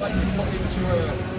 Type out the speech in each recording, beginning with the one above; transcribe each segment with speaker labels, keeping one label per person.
Speaker 1: like you put into a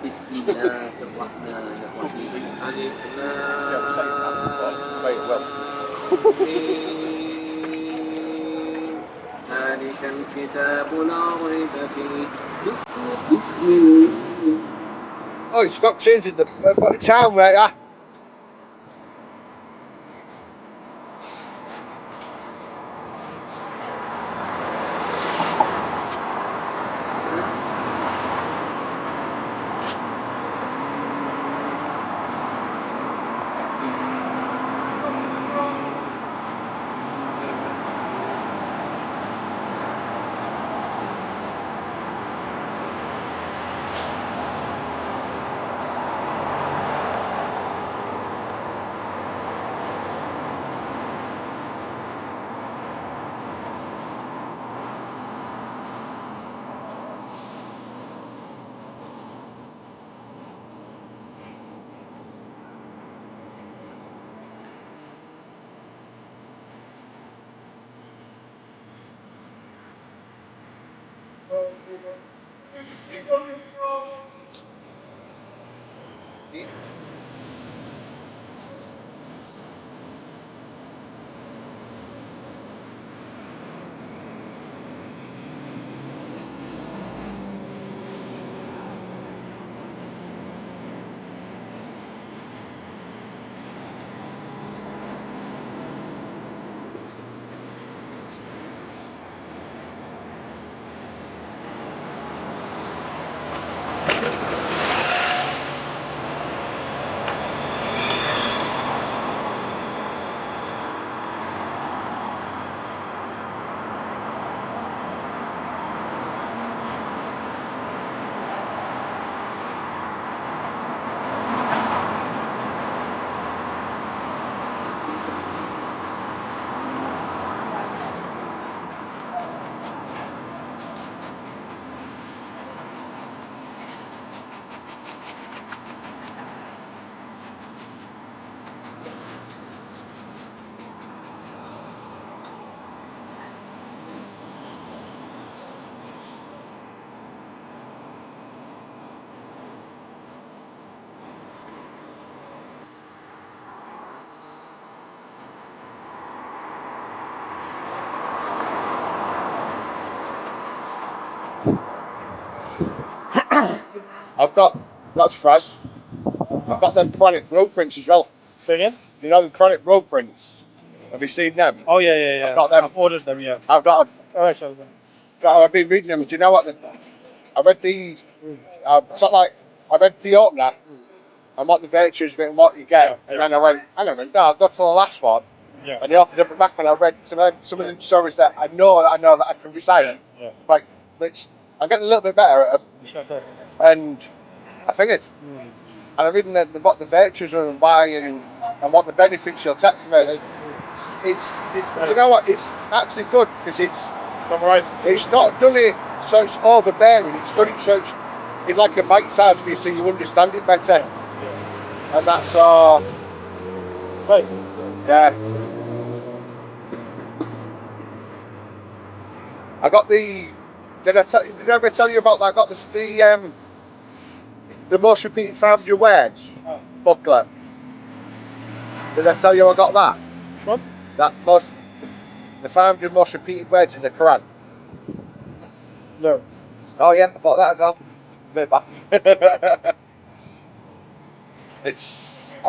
Speaker 2: Bismillahirrahmanirrahim. Alif
Speaker 1: Yeah, saying that, but very well.
Speaker 2: ذلك الكتاب لا ريب فيه. بسم الله.
Speaker 1: Oh, you stopped changing the time, right? Yeah. I've got, that's fresh. I've got them chronic road prints as well.
Speaker 3: Say again?
Speaker 1: You know the chronic road prints? Have you seen them?
Speaker 3: Oh yeah.
Speaker 1: I've got them.
Speaker 3: I've ordered them, yeah.
Speaker 1: I've been reading them. Do you know what? I read the, it's not like, I read the opener and what the virtues bit and what you get. And then I went, hang on a minute, no, I'll go for the last one.
Speaker 3: Yeah.
Speaker 1: And they opened up the back and I read some of the stories that I know that I can recite.
Speaker 3: Yeah.
Speaker 1: Like, which I'm getting a little bit better at. And I figured. And I'm reading what the virtues are and why and what the benefits you'll take from it. It's you know what? It's actually good because it's
Speaker 3: Summarise.
Speaker 1: it's not done it so it's overbearing. It's done it so it's in like a bite size for you so you understand it better.
Speaker 3: Yeah.
Speaker 1: And that's all.
Speaker 3: Nice.
Speaker 1: Yeah. I got the. Did I ever tell you about that? I got the most repeated found your words booklet. Did I tell you I got that?
Speaker 3: Which one?
Speaker 1: The 500 most repeated words in the Quran.
Speaker 3: No.
Speaker 1: Oh yeah, I bought that as well. Bit back. I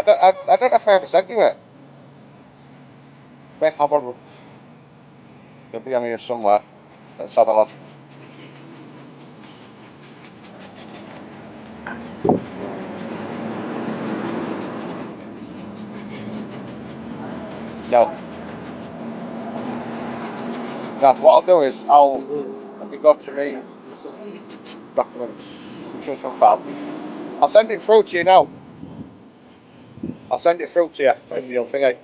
Speaker 1: don't know if I ever sent you it. May have a look. It'll be on here somewhere. Let's have a look. No. No, what I'll do is let me go to me documents. Choose some file. I'll send it through to you now. I'll send it through to you. And you'll think I.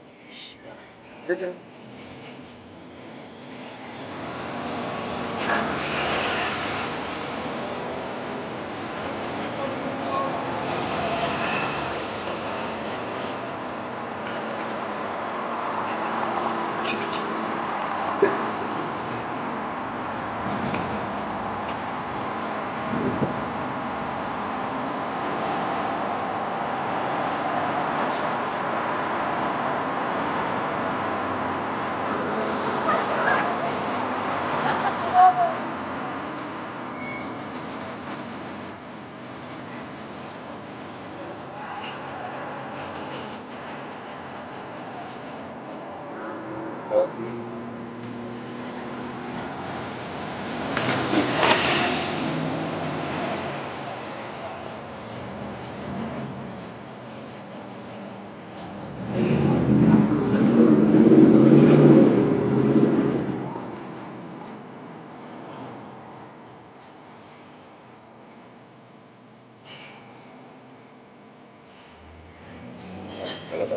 Speaker 1: Hey,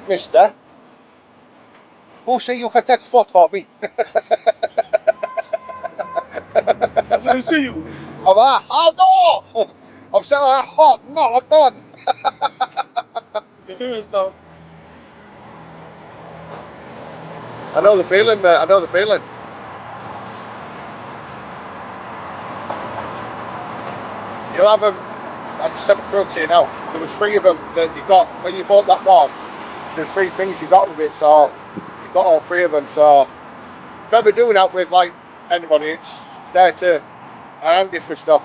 Speaker 1: mister. Who say you can take a photo of me?
Speaker 3: I didn't see you.
Speaker 1: I'm like, oh no! I'm saying like, hot, no, I'm done.
Speaker 3: The film is now.
Speaker 1: I know the feeling, mate, I know the feeling. You'll have them, I've sent it through to you now. There was 3 of them that you got, when you bought that one, there's 3 things you got with it, so you got all 3 of them, so if you're ever doing that with like anybody, it's there to around you for stuff.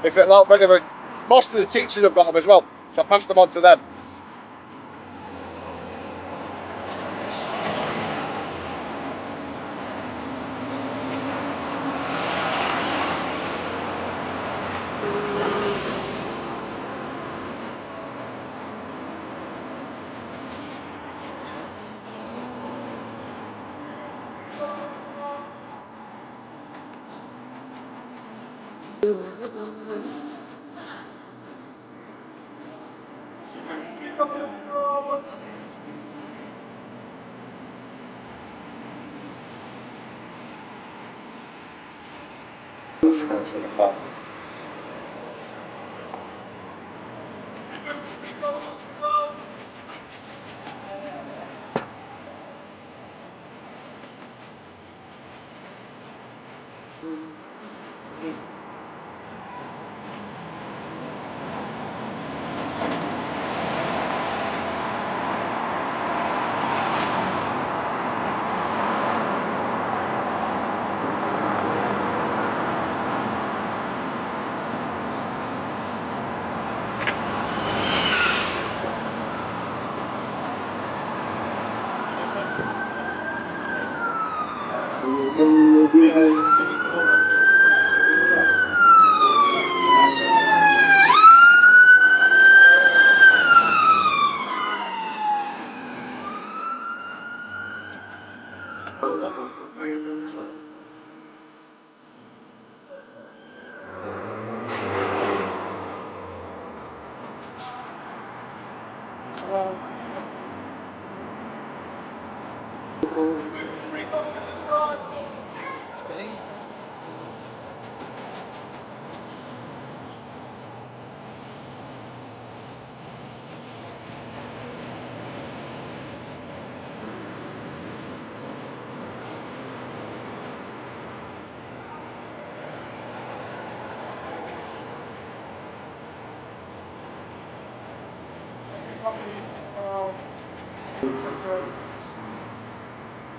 Speaker 1: If it like whenever, most of the teachers have got them as well, so I pass them on to them.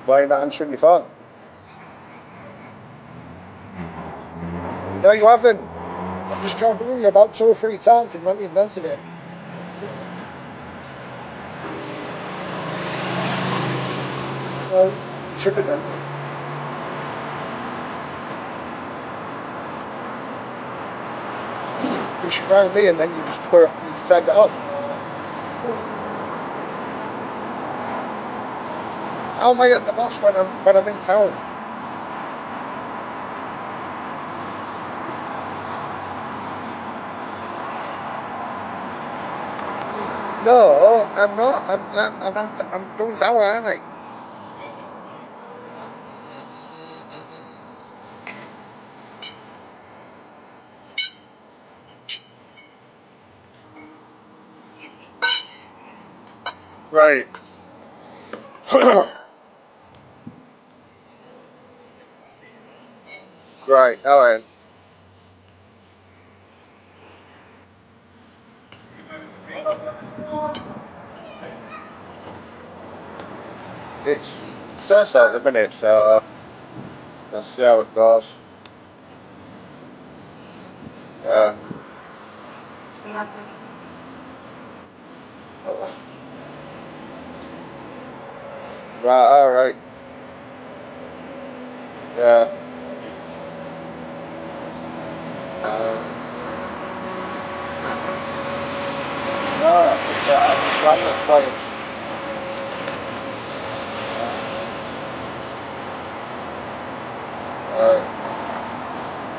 Speaker 1: Why are you not answering your phone? No, you haven't. I've just tried to ring you about 2 or 3 times and not even answered it. Well, you should have done. You should rang me and then you just turned it off. How am I at the boss when I'm in town? No, I'm not. I'm going down, aren't I? Right. Right. All right. It's so at the minute, so let's see how it goes. Yeah. Right. All right. Yeah. No, I think Right, let's play it.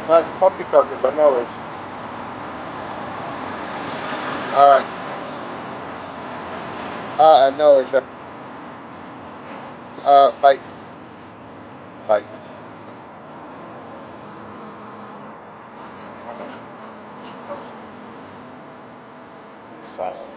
Speaker 1: That's puppy project, but no worries. Alright. No worries. Bye. Bye. Silent.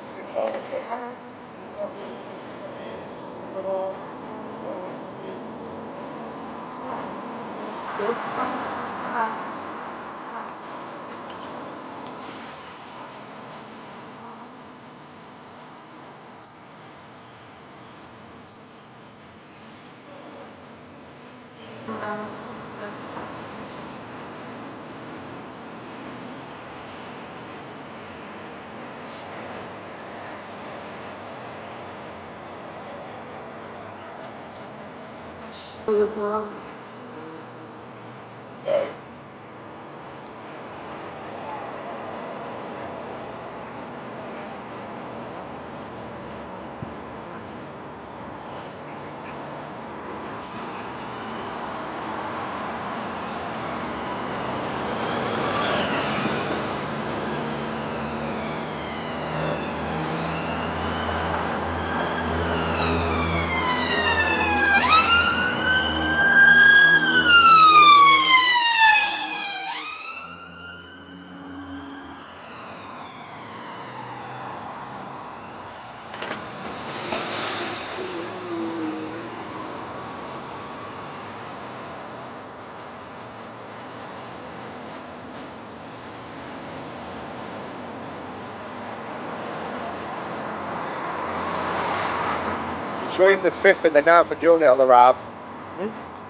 Speaker 1: Between the 5th and the 9th of June it'll arrive.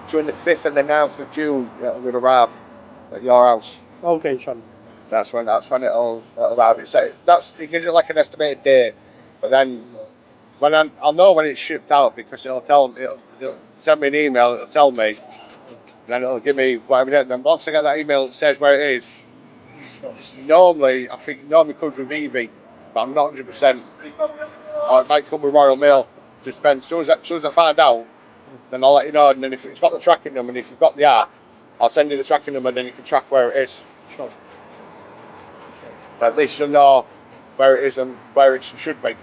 Speaker 1: Between the 5th and the 9th of June it'll arrive at your house.
Speaker 3: Okay, Sean.
Speaker 1: That's when it'll arrive. It gives it like an estimated date, but then I'll know when it's shipped out because it'll send me an email. It'll tell me, and then it'll give me whatever date. Then once I get that email that says where it is, I think it normally comes with Evie, but I'm not 100%. Or it might come with Royal Mail. Just depends. As soon as I find out, then I'll let you know. And then if it's got the tracking number, and if you've got the app, I'll send you the tracking number. Then you can track where it is.
Speaker 3: Sure.
Speaker 1: At least you'll know where it is and where it should be.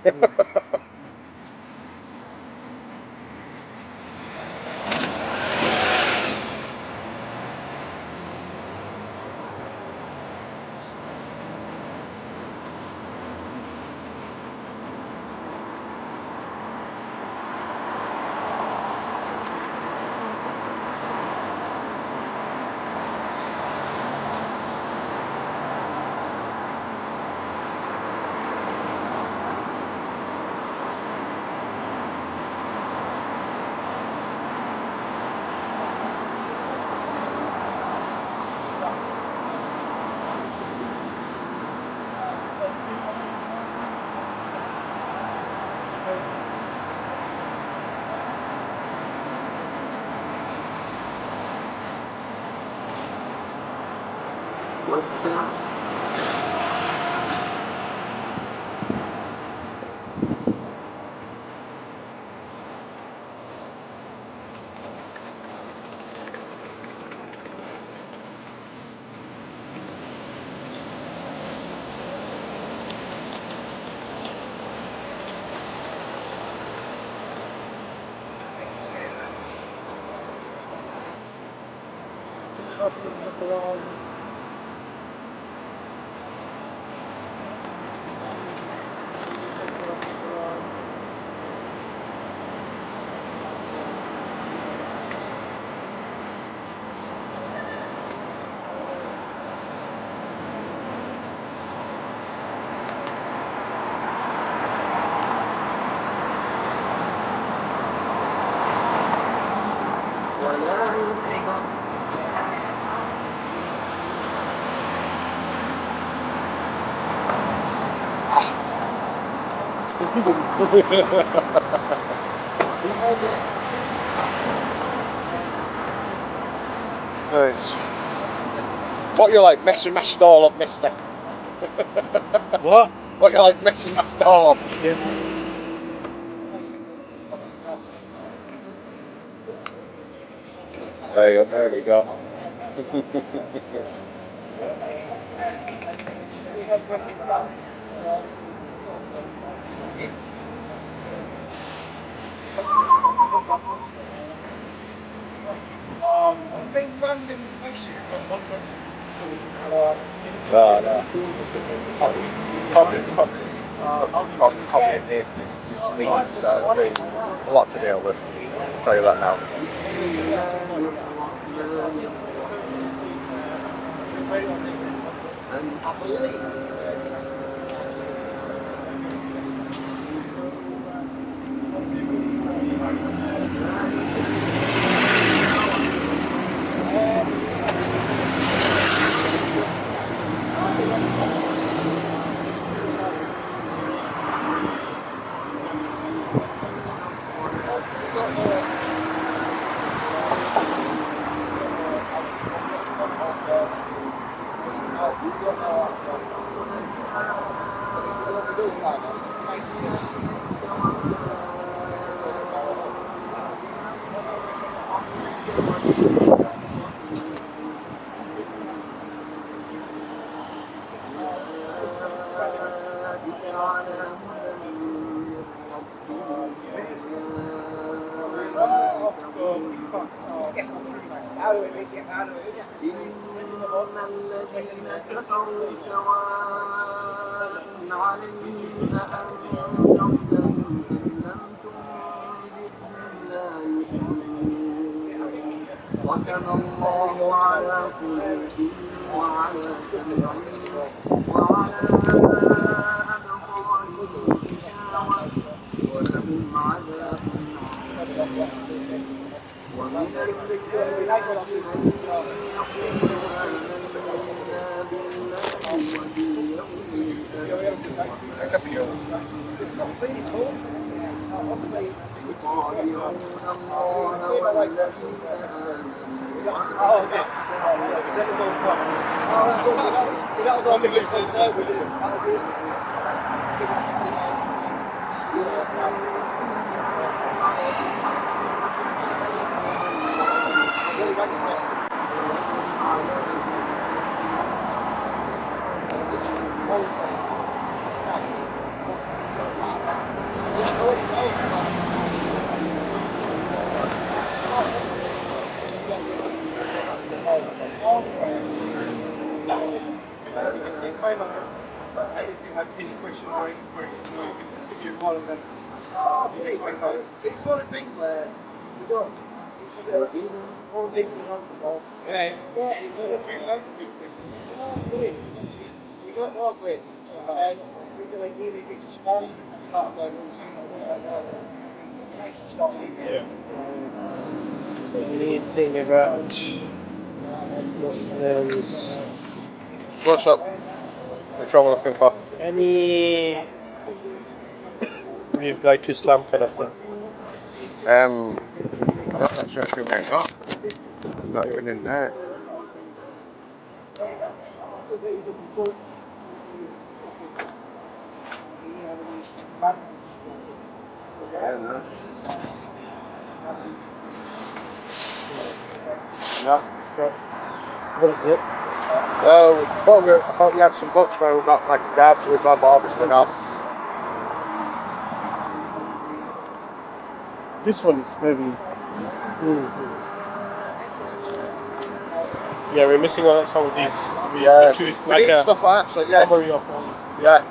Speaker 2: What's that? Nice. What you like messing my stall up, mister?
Speaker 3: What?
Speaker 1: What you like messing my stall up?
Speaker 3: Yeah.
Speaker 1: There we go. Copy it here. It's sleep, so there's a lot to deal with. I'll tell you that now.
Speaker 2: الذين كفروا سواء عليهم أأنذرتهم إن لم تنذرهم لا يؤمنون ختم الله على قلوبهم وعلى سمعهم وعلى أبصارهم غشاوة ولهم عذاب عظيم ومن الناس من يقول آمنا بالله وباليوم الآخر يطيعون الله والذين
Speaker 3: It's not a thing where you don't. All big ball. Yeah. It's a thing. You don't know it. It's like even if it's small, it's not going to
Speaker 4: Anything about Muslims?
Speaker 1: What's up? Which one we're looking for?
Speaker 4: Any reply to Islam kind of thing?
Speaker 1: I'm not sure who they got. Not even in there. Yeah.
Speaker 4: What is it?
Speaker 1: I thought we had some books where we got like dabs with my obviously not.
Speaker 4: This one is maybe. Yeah, we're missing on some of these.
Speaker 1: Yeah,
Speaker 4: Like a
Speaker 1: stuff like that. So yeah,
Speaker 4: summary of them.
Speaker 1: yeah.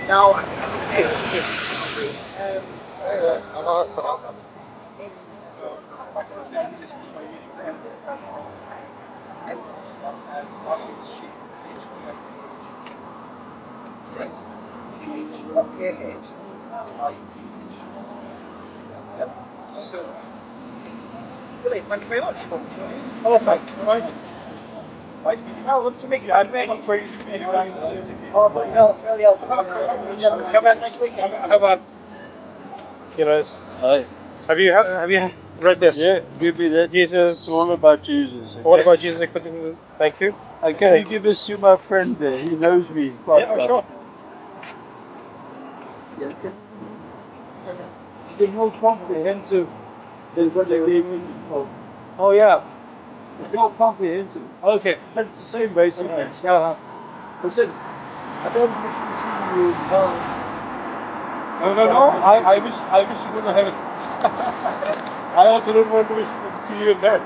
Speaker 3: Now, brilliant, thank you very much.
Speaker 4: Oh, thank you. Right.
Speaker 3: Well, let's make it. I'd make it for you. Oh, but no, it's really helpful. Come back next week.
Speaker 4: How about, you know,
Speaker 1: Hi.
Speaker 4: have you Read this.
Speaker 3: Yeah, give me that.
Speaker 4: Jesus.
Speaker 3: It's all about Jesus. Okay?
Speaker 4: What about Jesus? Thank you.
Speaker 3: And can you give this to my friend there? He knows me quite well.
Speaker 4: Sure.
Speaker 3: Yeah, okay. It's more comprehensive than what they gave me before.
Speaker 4: Oh yeah.
Speaker 3: It's more comprehensive.
Speaker 4: Okay.
Speaker 3: It's the same basic things. I said, I don't wish to see you in hell.
Speaker 4: No. I wish you wouldn't have it. I also don't want to wish to see you in there.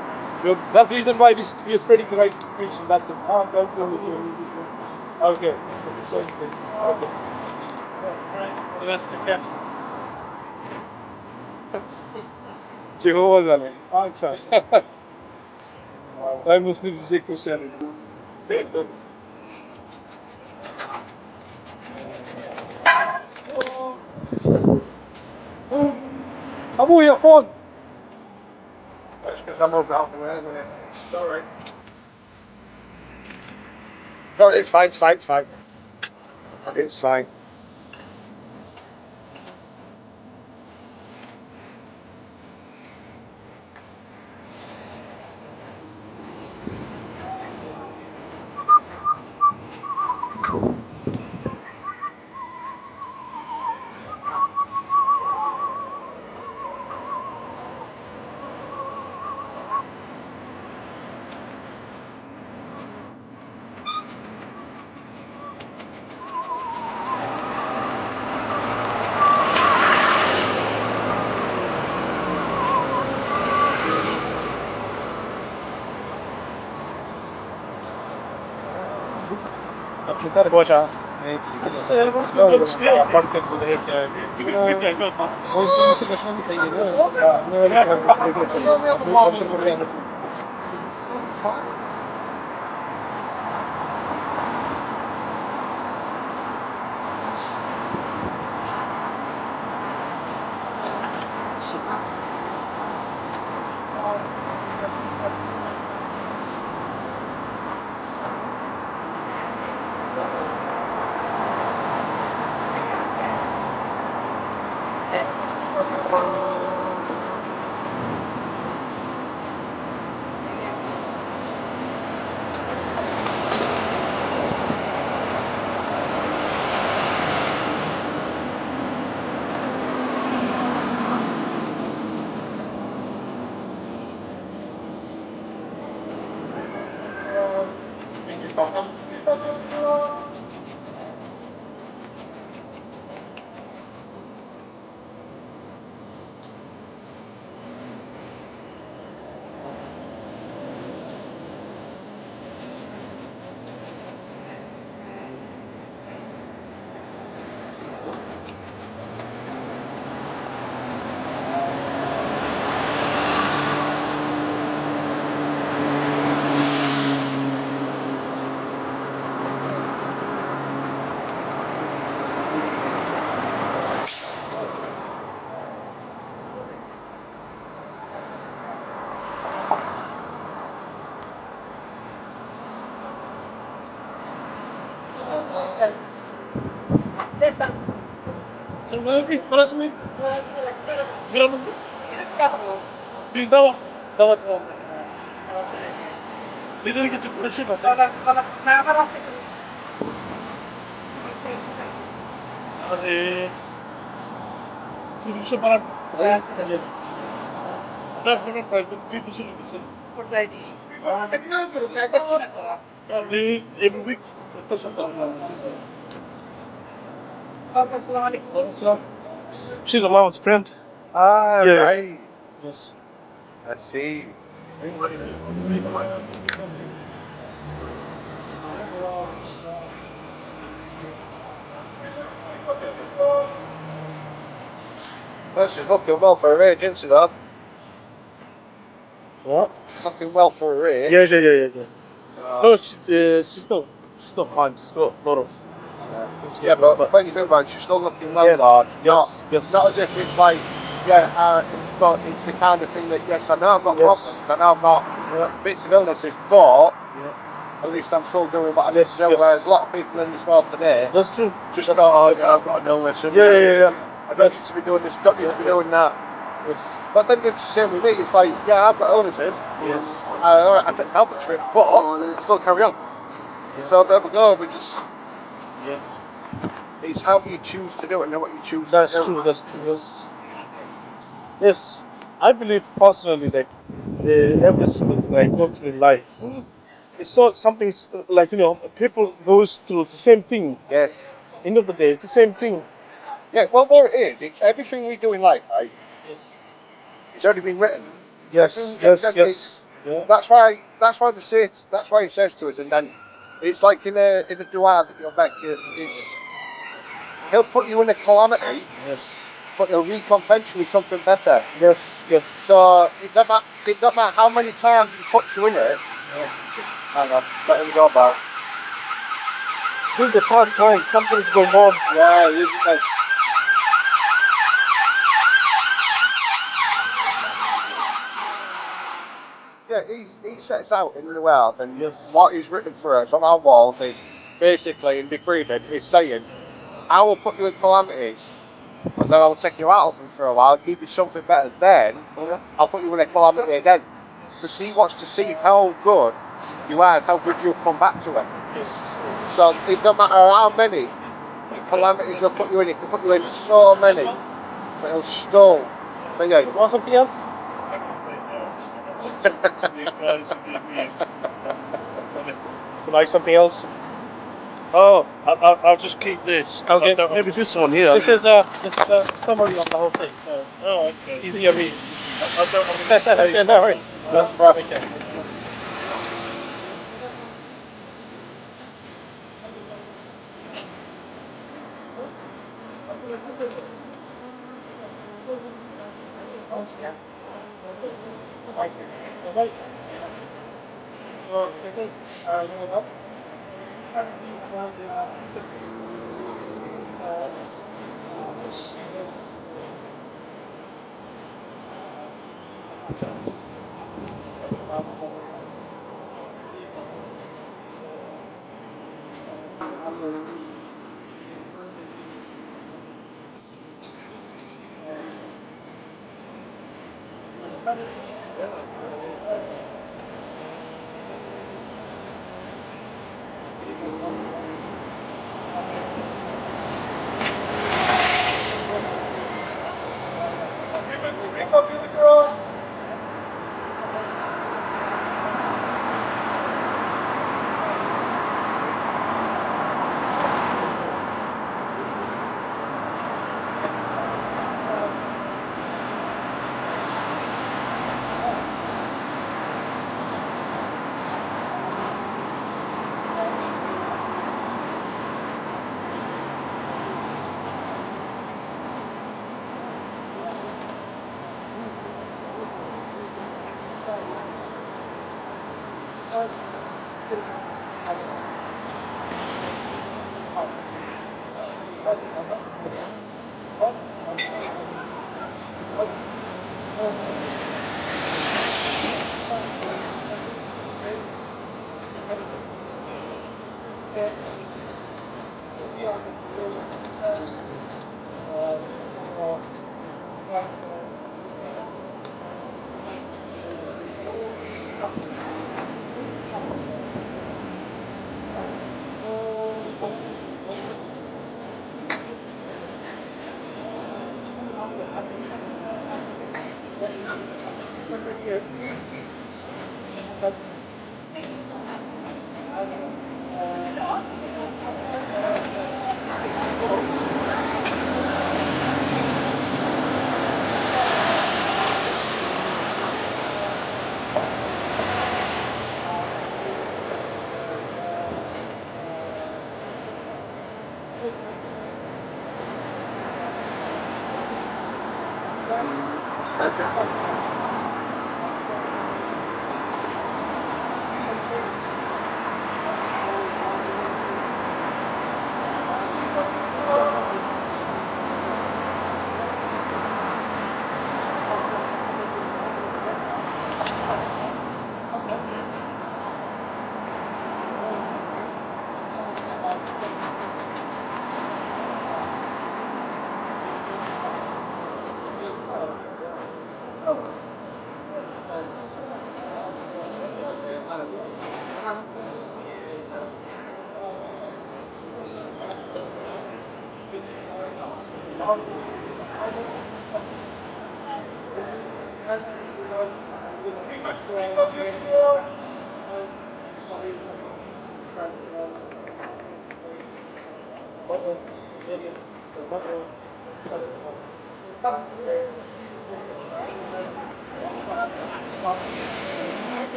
Speaker 4: That's the reason why we are spreading the right information. That's it.
Speaker 3: Don't go with you.
Speaker 4: Okay.
Speaker 3: It's the same thing.
Speaker 4: Okay. Alright. All the best. Take care. Jehovah's Army. I'm sorry. I Muslim to say Christianity. Abu, your phone.
Speaker 1: That's because I'm over out the way, isn't it? It's alright. No, it's fine, it's fine, it's fine. It's fine.
Speaker 4: Bocha. Sebenarnya panas nih. Geram. Di Dawah. Dawah. Bisa kita coba sih pas. Ada. Ini bisa paran. Every week. She's allowance friend.
Speaker 1: Ah,
Speaker 4: Yeah.
Speaker 1: right.
Speaker 4: Yes.
Speaker 1: I see. Well, she's looking well for her age, isn't she, though?
Speaker 4: What?
Speaker 1: Looking well for her age.
Speaker 4: Yeah. No, she's not fine. She's got a lot of.
Speaker 1: Yeah, but when you think about it, she's still looking well,
Speaker 4: Yeah.
Speaker 1: large.
Speaker 4: Yes.
Speaker 1: Not as if it's like, it's the kind of thing that, yes, I know I've got
Speaker 4: Yes.
Speaker 1: problems, I know I've got
Speaker 4: Yeah.
Speaker 1: bits of illnesses, but
Speaker 4: Yeah.
Speaker 1: at least I'm still doing what I need to do.
Speaker 4: Yes.
Speaker 1: Whereas a lot of people in this world today
Speaker 4: That's true.
Speaker 1: just go, oh, yeah, I've got an illness. And
Speaker 4: Yeah.
Speaker 1: I don't need to be doing this, don't need to be doing that.
Speaker 4: Yes.
Speaker 1: But then it's the same with me. It's like, yeah, I've got illnesses.
Speaker 4: Yes.
Speaker 1: I take tablets for it, but I still carry on.
Speaker 4: Yeah.
Speaker 1: So there we go. We just,
Speaker 4: Yeah.
Speaker 1: it's how you choose to do it, not what you choose
Speaker 4: That's
Speaker 1: to do.
Speaker 4: true. That's true. Yes. Yes. I believe personally that every single thing I go through in life, it's not something like people goes through the same thing.
Speaker 1: Yes.
Speaker 4: End of the day, it's the same thing.
Speaker 1: Yeah, well, what it is, it's everything we do in life, right?
Speaker 4: Yes.
Speaker 1: It's already been written.
Speaker 4: Yes. Yeah.
Speaker 1: That's why they say that's why he says to us, and then it's like in a Dawah that you'll make. He'll put you in a calamity,
Speaker 4: Yes.
Speaker 1: but he'll recompense you with something better.
Speaker 4: Yes. Yes.
Speaker 1: So it doesn't matter how many times he puts you in it. Hang on, let him go back.
Speaker 4: This is the third time something's going on.
Speaker 1: Yeah, this is like, yeah, he sets out in the world, and
Speaker 4: Yes.
Speaker 1: what he's written for us on our walls is basically in decreed. He's saying, I will put you in calamities, but then I'll take you out of them for a while, give you something better. Then I'll put you in a calamity again, because he wants to see how good you are, and how good you'll come back to it.
Speaker 4: Yes.
Speaker 1: So it doesn't matter how many calamities he'll put you in. He can put you in so many, but he'll still bring you.
Speaker 4: Want something else? You like something else?
Speaker 5: Oh, I'll just keep this.
Speaker 4: Okay.
Speaker 5: Maybe this one here.
Speaker 4: This is a summary of the whole thing. So
Speaker 5: Oh, okay.
Speaker 4: easier read.
Speaker 5: I don't want to
Speaker 4: Yeah, no worries.
Speaker 1: That's right.
Speaker 4: Okay.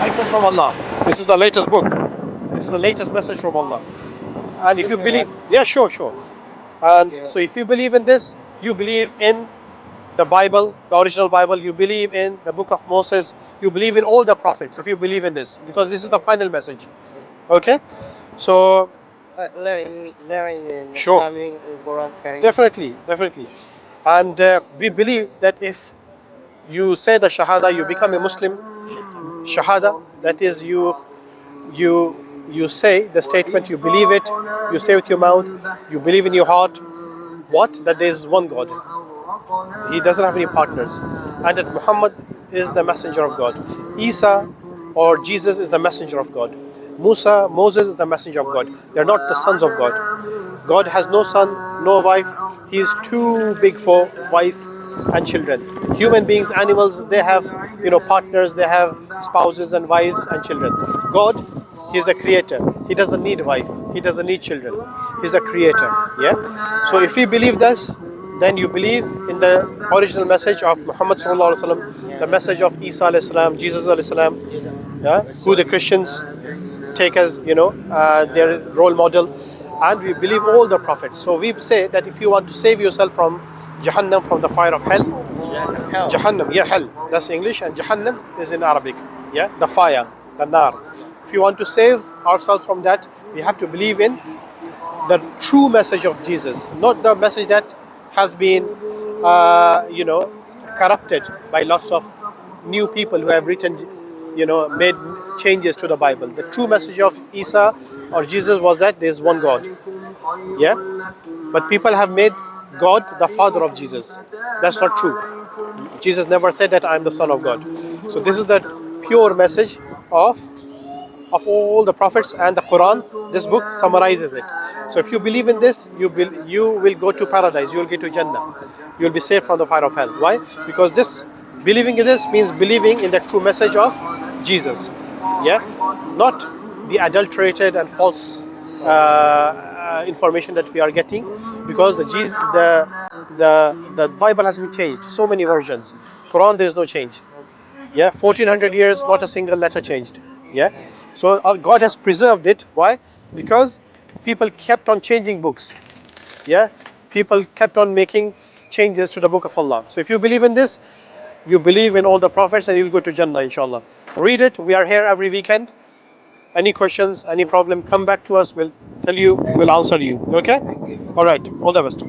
Speaker 3: I come from Allah. This is the latest book. This is the latest message from Allah. And if you believe, yeah, sure. And so if you believe in this, you believe in the Bible, the original Bible, you believe in the book of Moses, you believe in all the prophets, if you believe in this, because this is the final message. Okay? So, sure. Definitely. And we believe that if you say the Shahada, you become a Muslim. Shahada, that is you say the statement, you believe it, you say with your mouth, you believe in your heart, what? That there is one God. He doesn't have any partners. And that Muhammad is the messenger of God. Isa or Jesus is the messenger of God. Moses is the messenger of God. They're not the sons of God. God has no son, no wife. He is too big for wife and children. Human beings, animals, they have partners, they have spouses and wives and children. God, He is a creator. He doesn't need wife. He doesn't need children. He's a creator. Yeah. So if you believe this, then you believe in the original message of Muhammad sallallahu alaihi wasallam, the message of Isa alayhi salam, Jesus alayhi salam, yeah, who the Christians take as their role model, and we believe all the prophets. So we say that if you want to save yourself from Jahannam, from the fire of hell, Jahannam, yeah, hell, that's English, and Jahannam is in Arabic, yeah, the fire, the nar. If you want to save ourselves from that, we have to believe in the true message of Jesus, not the message that has been, corrupted by lots of new people who have written, made changes to the Bible. The true message of Isa or Jesus was that there is one God. Yeah, but people have made God the father of Jesus. That's not true. Jesus never said that I am the son of God. So this is the pure message of all the prophets, and the Quran, this book summarizes it. So if you believe in this, you will go to paradise, you will get to Jannah, you will be saved from the fire of hell. Why? Because this believing in this means believing in the true message of Jesus, yeah, not the adulterated and false information that we are getting, because the Bible has been changed, so many versions. Quran, there is no change. Yeah, 1400 years, not a single letter changed. Yeah, so God has preserved it. Why? Because people kept on changing books. Yeah, people kept on making changes to the book of Allah. So if you believe in this, you believe in all the prophets, and you'll go to Jannah, inshallah. Read it. We are here every weekend. Any questions, any problem, come back to us. We'll tell you, we'll answer you. Okay? All right. All the best.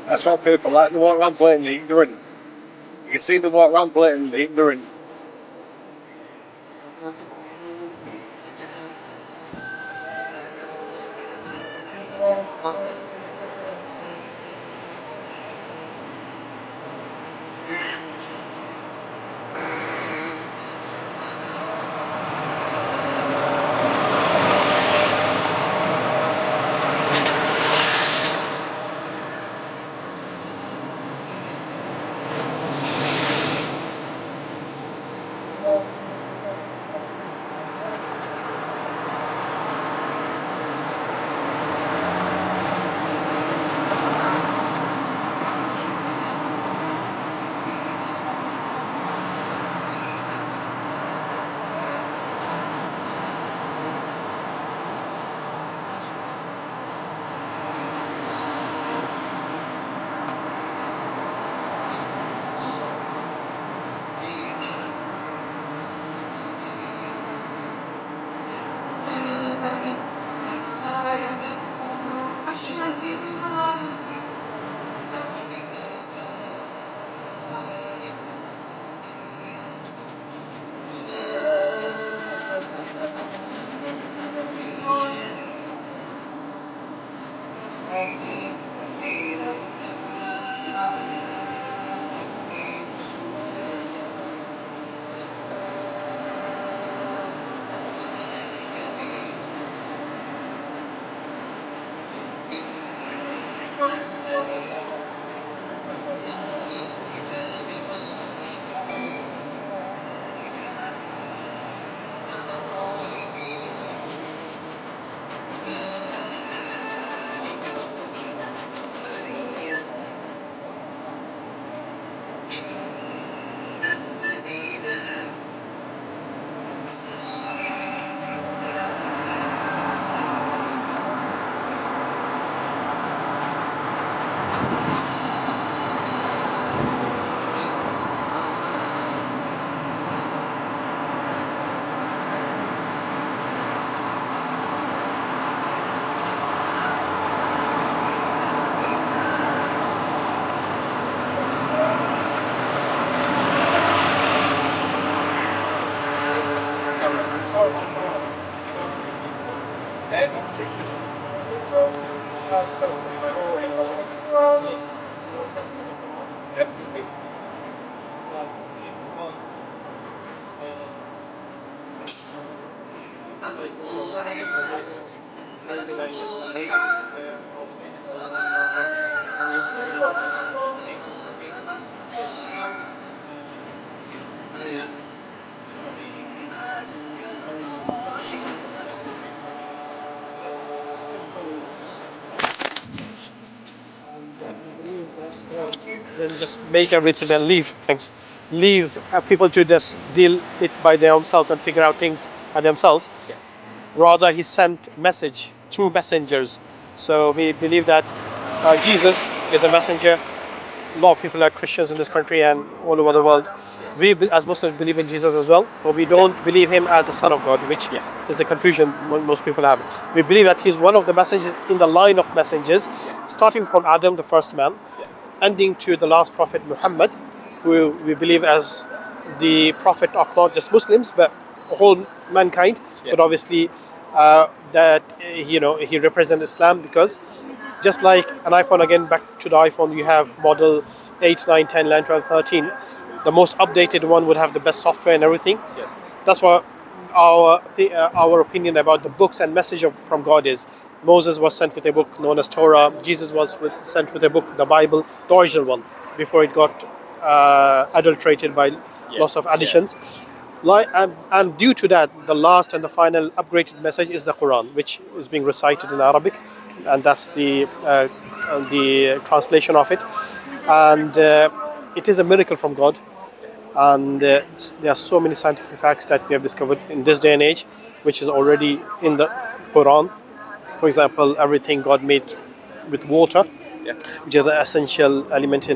Speaker 1: That's what people like. They walk around blatantly ignorant. You can see them walk around blatantly ignorant.
Speaker 3: Then just make everything and leave. Thanks. Leave people to just deal it by themselves and figure out things by themselves. Rather, he sent message through messengers. So we believe that Jesus is a messenger. A lot of people are Christians in this country and all over the world. We, as Muslims, believe in Jesus as well, but we don't believe him as the Son of God, which is the confusion most people have. We believe that he's one of the messengers in the line of messengers, starting from Adam, the first man, ending to the last prophet Muhammad, who we believe as the prophet of not just Muslims but whole mankind. But obviously, that he represents Islam, because just like an iPhone, again back to the iPhone, you have model 8, 9, 10, 11, 12, 13. The most updated one would have the best software and everything. That's what our opinion about the books and message from God is. Moses was sent with a book known as Torah. Jesus was sent with a book, the Bible, the original one, before it got adulterated by lots of additions. And due to that, the last and the final upgraded message is the Quran, which is being recited in Arabic, and that's the translation of it. And it is a miracle from God. And there are so many scientific facts that we have discovered in this day and age, which is already in the Quran. For example, everything God made with water, which is the essential element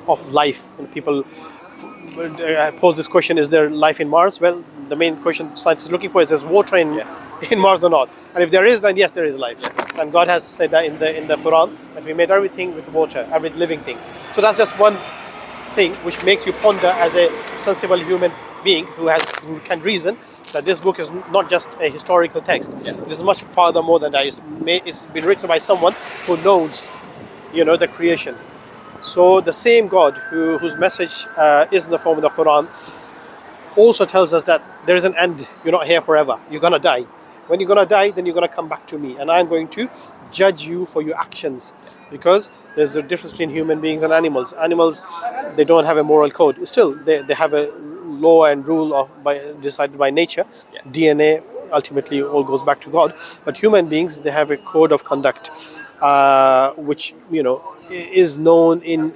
Speaker 3: of life. And people pose this question: is there life in Mars? Well, the main question science is looking for is: there water in Mars or not? And if there is, then yes, there is life. And God has said that in the Quran, that we made everything with water, every living thing. So that's just one thing which makes you ponder as a sensible human being who can reason, that this book is not just a historical text. It is much farther more than that. It's been written by someone who knows, the creation. So the same God whose message is in the form of the Quran also tells us that there is an end. You're not here forever. You're gonna die. When you're gonna die, then you're gonna come back to me, and I'm going to judge you for your actions, because there's a difference between human beings and animals. Animals, they don't have a moral code. Still, they have a law and rule decided by nature. DNA ultimately all goes back to God. But human beings, they have a code of conduct, which is known in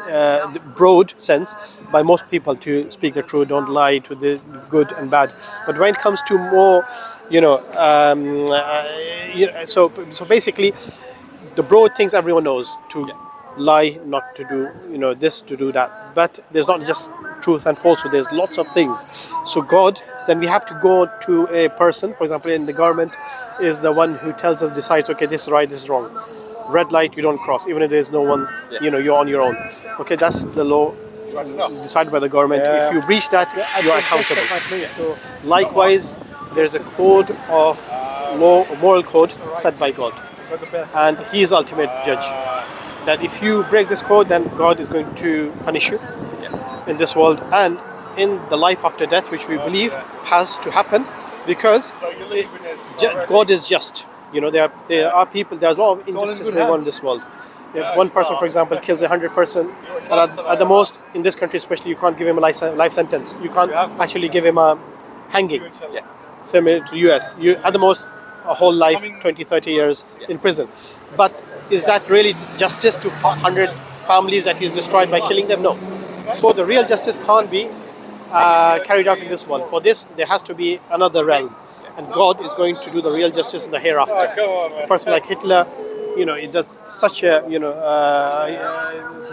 Speaker 3: the broad sense by most people, to speak the truth, don't lie, to the good and bad. But when it comes to more, so basically, the broad things everyone knows: to lie, not to do, this, to do that. But there's not just truth and falsehood. There's lots of things. So God, then we have to go to a person. For example, in the government, is the one who tells us, decides, okay, this is right, this is wrong. Red light, you don't cross, even if there's no one. You're on your own. Okay, that's the law decided by the government. If you breach that, you are accountable. So likewise, there's a code of law, moral code set by God, and He is ultimate judge. That if you break this code, then God is going to punish you in this world and in the life after death, which we believe has to happen, because God is just. There are people. There's a lot of injustice going on in this world. If one person, for example, kills 100 person, and at the most in this country, especially, you can't give him a life sentence. You can't actually give him a hanging. Similar to US, you at the most a whole life, 20, 30 years in prison. But is that really justice to 100 families that he's destroyed by killing them? No. So the real justice can't be carried out in this world. For this, there has to be another realm, and God is going to do the real justice in the hereafter. A person like Hitler, it does such a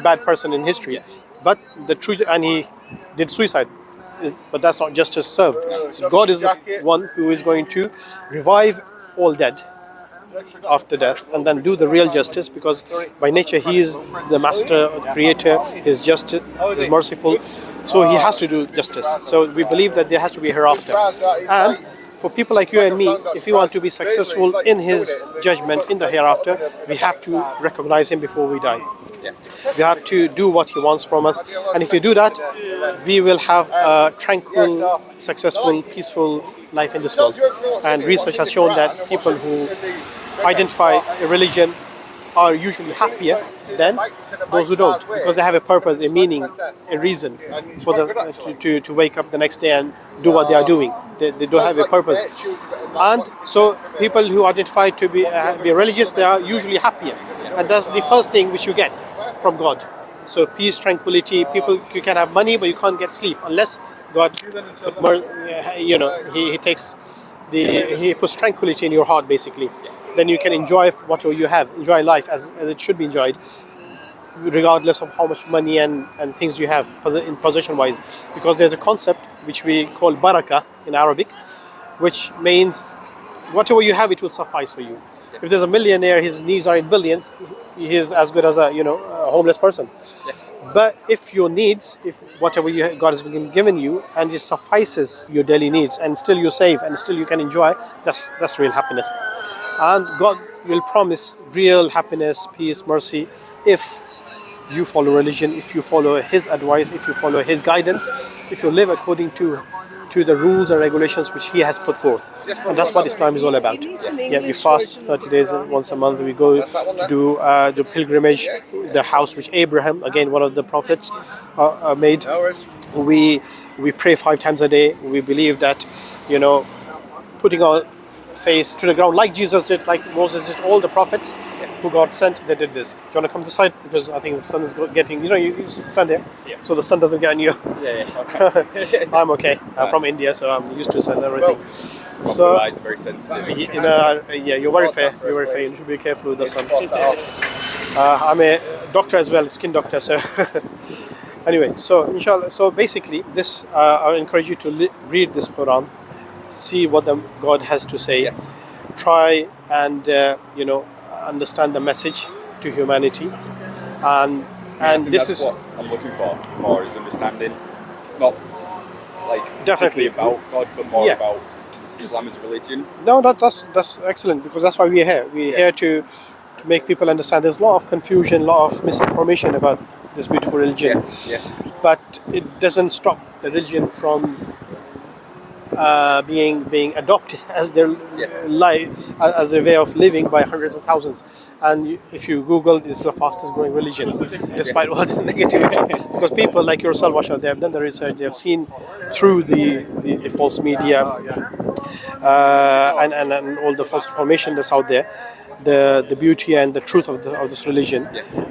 Speaker 3: bad person in history, but the truth, and he did suicide. But that's not justice served. So God is the one who is going to revive all dead after death, and then do the real justice, because by nature He is the master, the creator, He is just, He is merciful, so He has to do justice. So we believe that there has to be a hereafter, and for people like you and me, if we want to be successful in His judgment in the hereafter, we have to recognize Him before we die. We have to do what He wants from us, and if we do that, we will have a tranquil, successful, peaceful life in this world. And research has shown that people who identify a religion are usually happier than those who don't, because they have a purpose, a meaning, a reason for to wake up the next day and do what they are doing. They don't have a purpose. And so people who identify to be religious, they are usually happier. And that's the first thing which you get from God. So peace, tranquility. People, you can have money, but you can't get sleep unless God, He takes He puts tranquility in your heart, basically. Then you can enjoy whatever you have, enjoy life as it should be enjoyed, regardless of how much money and things you have in possession-wise. Because there's a concept which we call barakah in Arabic, which means whatever you have, it will suffice for you. If there's a millionaire, his needs are in billions, he is as good as a homeless person. But if your needs, if whatever God has given you, and it suffices your daily needs, and still you save, and still you can enjoy, that's real happiness. And God will promise real happiness, peace, mercy, if you follow religion, if you follow His advice, if you follow His guidance, if you live according to the rules and regulations which He has put forth. And that's what Islam is all about. Yeah, we fast 30 days once a month. We go to do the pilgrimage, the house which Abraham, again one of the prophets, made. We pray 5 times a day. We believe that, putting our face to the ground like Jesus did, like Moses did, all the prophets who God sent, they did this. Do you want to come to the side? Because I think the sun is getting, you stand there, so the sun doesn't get on you.
Speaker 6: Yeah.
Speaker 3: I'm okay. I'm from India, so I'm used to sun and everything. So,
Speaker 6: very sensitive.
Speaker 3: you're very fair. You're very fair. You should be careful with the sun. I'm a doctor as well, skin doctor. So anyway, so inshallah. So basically, this I encourage you to read this Quran. See what God has to say. Try and understand the message to humanity, and this is
Speaker 6: what I'm looking for more, is understanding, not
Speaker 3: definitely
Speaker 6: about God, but more about Islam as a religion.
Speaker 3: No, that's excellent, because that's why we're here. We're here to make people understand. There's a lot of confusion, a lot of misinformation about this beautiful religion. But it doesn't stop the religion from being adopted as their life, as their way of living by hundreds of thousands. And if you Google, it's the fastest growing religion, despite all the negativity. Because people like yourself, Washa, they have done the research, they have seen through the false media and all the false information that's out there, the beauty and the truth of this religion.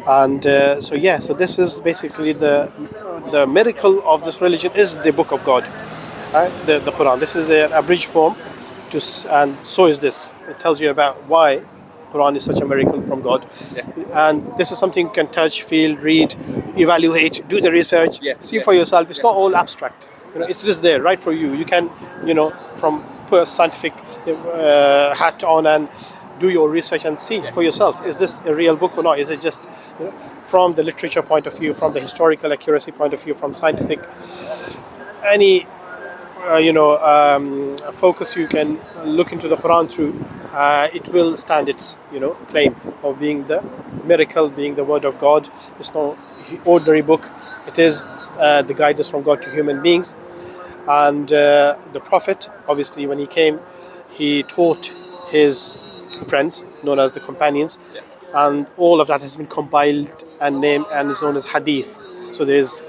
Speaker 3: And so this is basically the miracle of this religion is the book of God. The Quran. This is an abridged form, and so is this. It tells you about why Quran is such a miracle from God. And this is something you can touch, feel, read, evaluate, do the research, see for yourself. It's not all abstract. It's just there, right for you. You can, put a scientific hat on and do your research and see for yourself. Is this a real book or not? Is it just from the literature point of view, from the historical accuracy point of view, from scientific, any focus you can look into the Quran through, it will stand its claim of being the miracle, being the word of God. It's no ordinary book. It is the guidance from God to human beings. And the Prophet, obviously, when he came, he taught his friends, known as the companions, and all of that has been compiled and named and is known as Hadith. So there is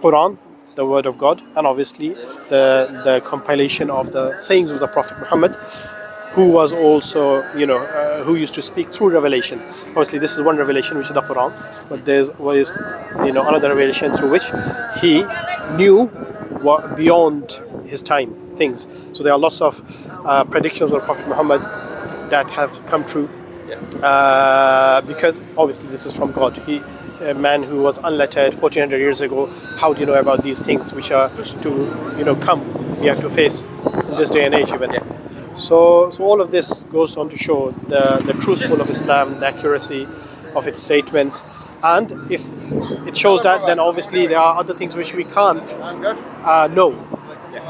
Speaker 3: Quran, the word of God, and obviously the compilation of the sayings of the Prophet Muhammad, who was also who used to speak through revelation. Obviously this is one revelation, which is the Quran, but there was another revelation through which he knew what beyond his time things. So there are lots of predictions of the Prophet Muhammad that have come true, because obviously this is from God. A man who was unlettered 1400 years ago, how do you know about these things which are to come, we have to face in this day and age even. So all of this goes on to show the truthful of Islam, the accuracy of its statements. And if it shows that, then obviously there are other things which we can't know.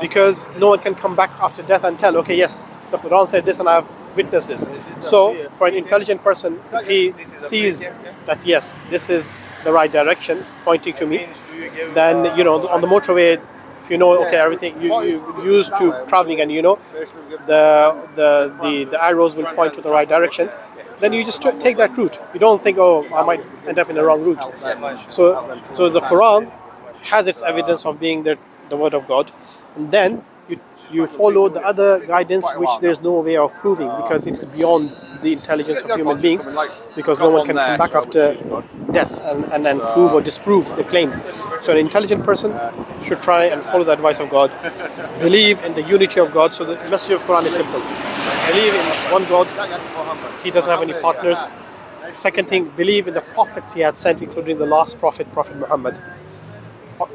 Speaker 3: because no one can come back after death and tell, okay, yes, the Quran said this and I've witnessed this. So for an intelligent person, if he sees that yes, this is the right direction pointing to me, then on the motorway, if you know, okay, everything you used to traveling and the arrows will point to the right direction, then you just take that route. You don't think, oh, I might end up in the wrong route. So the Quran has its evidence of being the word of God, and then you follow the other guidance which there's no way of proving, because it's beyond the intelligence of human beings, because no one can come back after death and then prove or disprove the claims. So an intelligent person should try and follow the advice of God, believe in the unity of God. So the message of Quran is simple: believe in one God, He doesn't have any partners. Second thing, believe in the prophets He had sent, including the last prophet, Prophet Muhammad,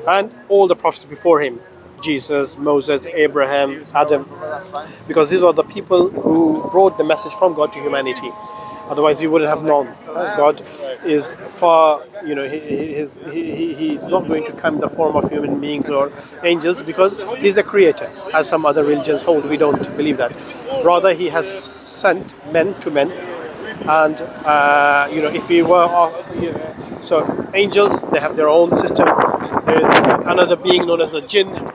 Speaker 3: and all the prophets before him, Jesus, Moses, Abraham, Adam, because these are the people who brought the message from God to humanity. Otherwise, we wouldn't have known. God is far, He's not going to come in the form of human beings or angels, because He's the creator, as some other religions hold. We don't believe that. Rather, He has sent men to men. And if we were, so angels, they have their own system. There is another being known as the jinn,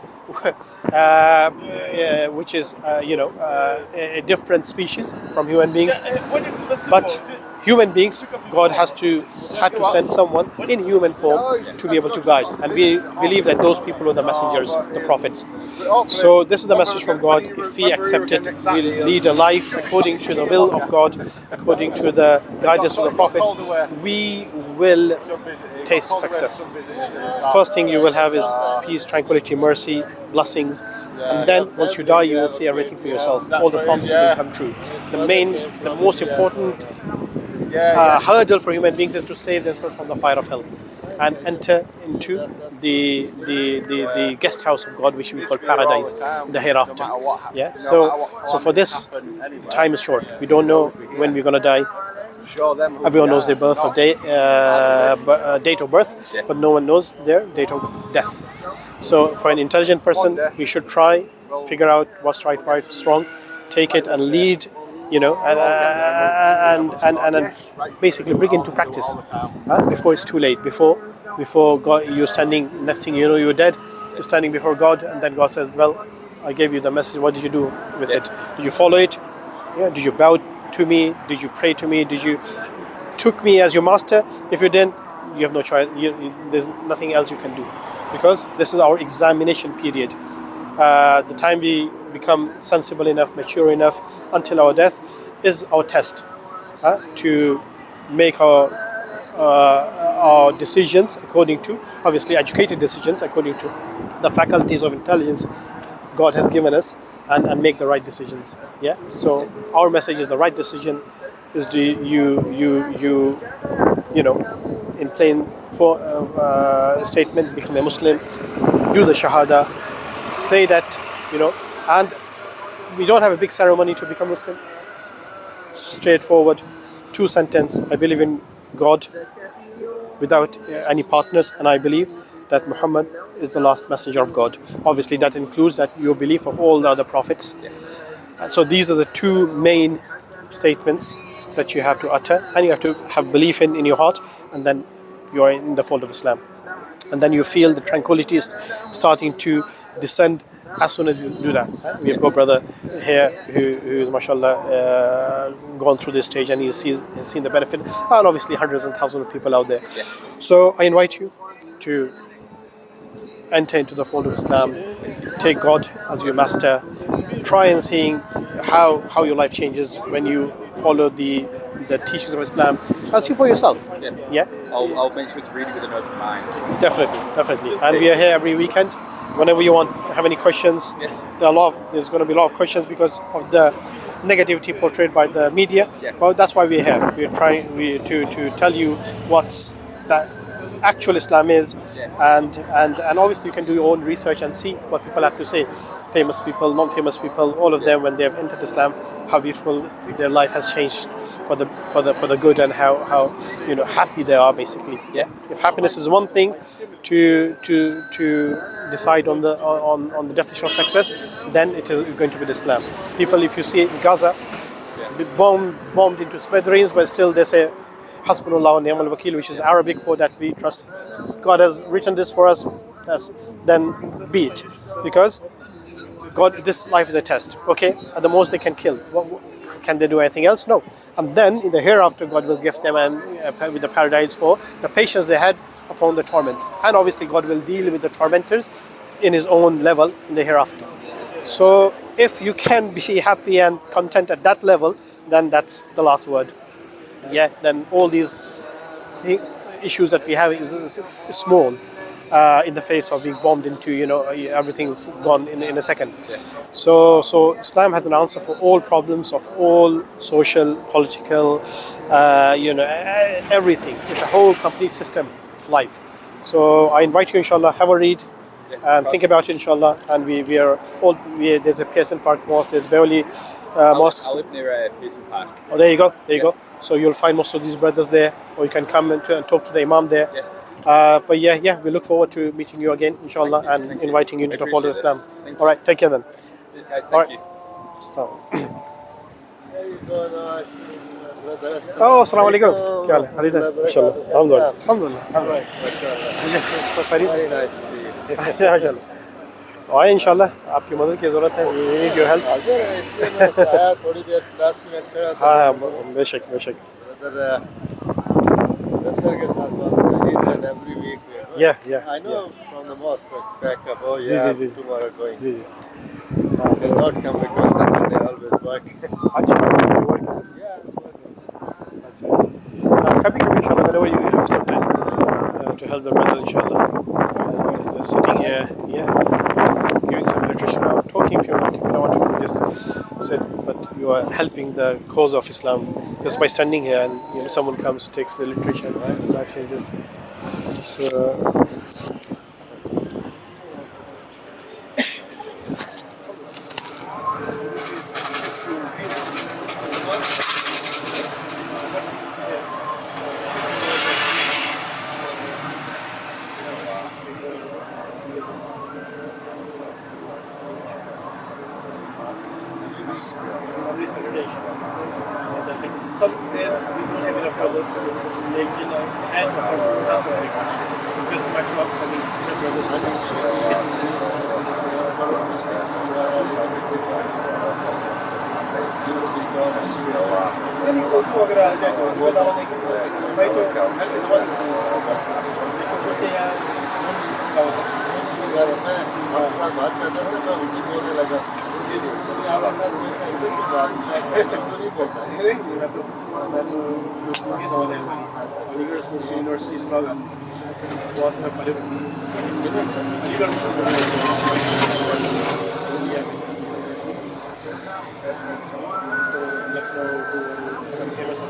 Speaker 3: which is a different species from human beings. But human beings, God had to send someone in human form to be able to guide, and we believe that those people are the messengers, the prophets. So this is the message from God. If we accept it, we'll lead a life according to the will of God, according to the guidance of the prophets. We will taste success. First thing you will have is peace, tranquility, mercy, blessings, and then once you die, you will see everything for yourself. All the promises will come true. The most important hurdle for human beings is to save themselves from the fire of hell and enter into the guest house of God, which we call paradise, the hereafter. Yeah. So for this, time is short. We don't know when we're gonna die. Everyone knows their birth or date of birth, but no one knows their date of death. So for an intelligent person, he should try, figure out what's right, what's wrong, take it and lead, and basically bring into practice before it's too late. Before God, you're standing. Next thing you know, you're dead. You're standing before God, and then God says, "Well, I gave you the message. What did you do with it? Did you follow it? Yeah. Did you bow to me? Did you pray to me? Did you took me as your master? If you didn't, you have no choice. There's nothing else you can do, because this is our examination period. The time we become sensible enough, mature enough, until our death, is our test to make our decisions according to, obviously, educated decisions according to the faculties of intelligence God has given us, and make the right decisions. Yeah. So our message is the right decision is in plain statement, become a Muslim, do the Shahada, say that, and we don't have a big ceremony to become Muslim. It's straightforward, 2 sentences. I believe in God without any partners, and I believe that Muhammad is the last messenger of God. Obviously, that includes that your belief of all the other prophets. So these are the 2 main statements that you have to utter, and you have to have belief in your heart, and then you are in the fold of Islam. And then you feel the tranquility is starting to descend as soon as you do that. We have got a brother here who is, mashallah, gone through this stage, and he's seen the benefit, and obviously hundreds and thousands of people out there. So I invite you to enter into the fold of Islam, take God as your master, try and seeing how your life changes when you follow the teachings of Islam, and see for yourself. Yeah.
Speaker 6: I'll make sure to read it with an open mind.
Speaker 3: Definitely. And we are here every weekend. Whenever you have any questions, there's going to be a lot of questions because of the negativity portrayed by the media. But that's why we're here. We're trying to tell you what's that actual Islam is, and obviously you can do your own research and see what people have to say. Famous people, non-famous people, all of them when they have entered Islam, how beautiful their life has changed for the good, and how happy they are basically.
Speaker 6: Yeah.
Speaker 3: If happiness is one thing to decide on the definition of success, then it is going to be Islam. People, if you see in Gaza, bombed into smithereens, but still they say Hasbunallah wa ni'mal wakil, which is Arabic for that we trust God has written this for us, then be it. Because God, this life is a test. Okay, at the most they can kill. Can they do anything else? No. And then in the hereafter, God will gift them and with the paradise for the patience they had upon the torment. And obviously God will deal with the tormentors in His own level in the hereafter. So if you can be happy and content at that level, then that's the last word. Yeah. Then all these issues that we have is small. In the face of being bombed into, everything's gone in a second.
Speaker 6: Yeah.
Speaker 3: So Islam has an answer for all problems of all social, political, everything. It's a whole complete system of life. So I invite you, inshallah, have a read and think about it, inshallah. And there's a Pearson Park Mosque, there's Beverly mosques.
Speaker 6: I live near Pearson Park.
Speaker 3: Oh, there you go. So you'll find most of these brothers there, or you can come and talk to the Imam there.
Speaker 6: Yeah.
Speaker 3: But we look forward to meeting you again, inshallah, and inviting you into the fold of Islam.
Speaker 6: Thank
Speaker 3: All right, take care then.
Speaker 6: Cheers, guys.
Speaker 3: All
Speaker 6: Thank
Speaker 3: right.
Speaker 6: you.
Speaker 3: Oh, assalamu alaikum. Kya haal hai? Haridhan? Inshallah. Alhamdulillah. Alhamdulillah. So, Farid?
Speaker 1: Very nice to see you.
Speaker 3: Inshallah. आए इंशाल्लाह, आपकी मदद की ज़रूरत है, we need your help.
Speaker 1: इसलिए मैं आया थोड़ी देर 10 मिनट खड़ा था.
Speaker 3: हाँ, बेशक.
Speaker 1: Brother Nasser के साथ बात करी, he said every week.
Speaker 3: Yeah.
Speaker 1: I know from the mosque back up. Oh
Speaker 3: ji.
Speaker 1: yeah, tomorrow going.
Speaker 3: Ji.
Speaker 1: They not come because Saturday always work.
Speaker 3: अच्छा, you work in this?
Speaker 1: Yeah.
Speaker 3: अच्छा. कभी इंशाल्लाह, whenever you have some time to help the brother, inshallah. Just sitting here, giving some literature now, talking if you don't want to do this, said, but you are helping the cause of Islam just by standing here, and someone comes, takes the literature, right? So actually just every Saturday, some days we don't have enough brothers, and of course that's a big one. It's just a matter of having brothers. Any उनको अगर आ जाए तो वो दावा नहीं करते, भाई तो हर किसी बात लेकिन जो कि यहाँ
Speaker 1: मैं आपके साथ बात करता था, मैं उर्दू बोलने लगा. आपके साथ वैसा इंग्लिश में बात नहीं बोलता.
Speaker 3: मैं तो ही सवाल है अलीगढ़ मुस्लिम यूनिवर्सिटी सुनागा वहाँ से मैं पढ़े अलीगढ़ मुस्लिम यूनिवर्सिटी लखनऊ फेमस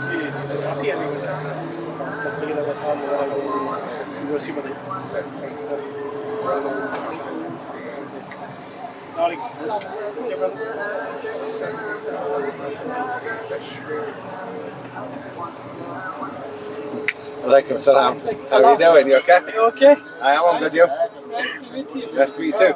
Speaker 3: जी काशी अलीगढ़ सबसे ज़्यादा खान यूनिवर्सिटी बनाई. Sorry.
Speaker 1: Alaikum salam. How are you doing? You okay?
Speaker 2: You okay?
Speaker 1: I am. I'm good. You?
Speaker 2: Nice to meet you.
Speaker 1: Nice to meet you too.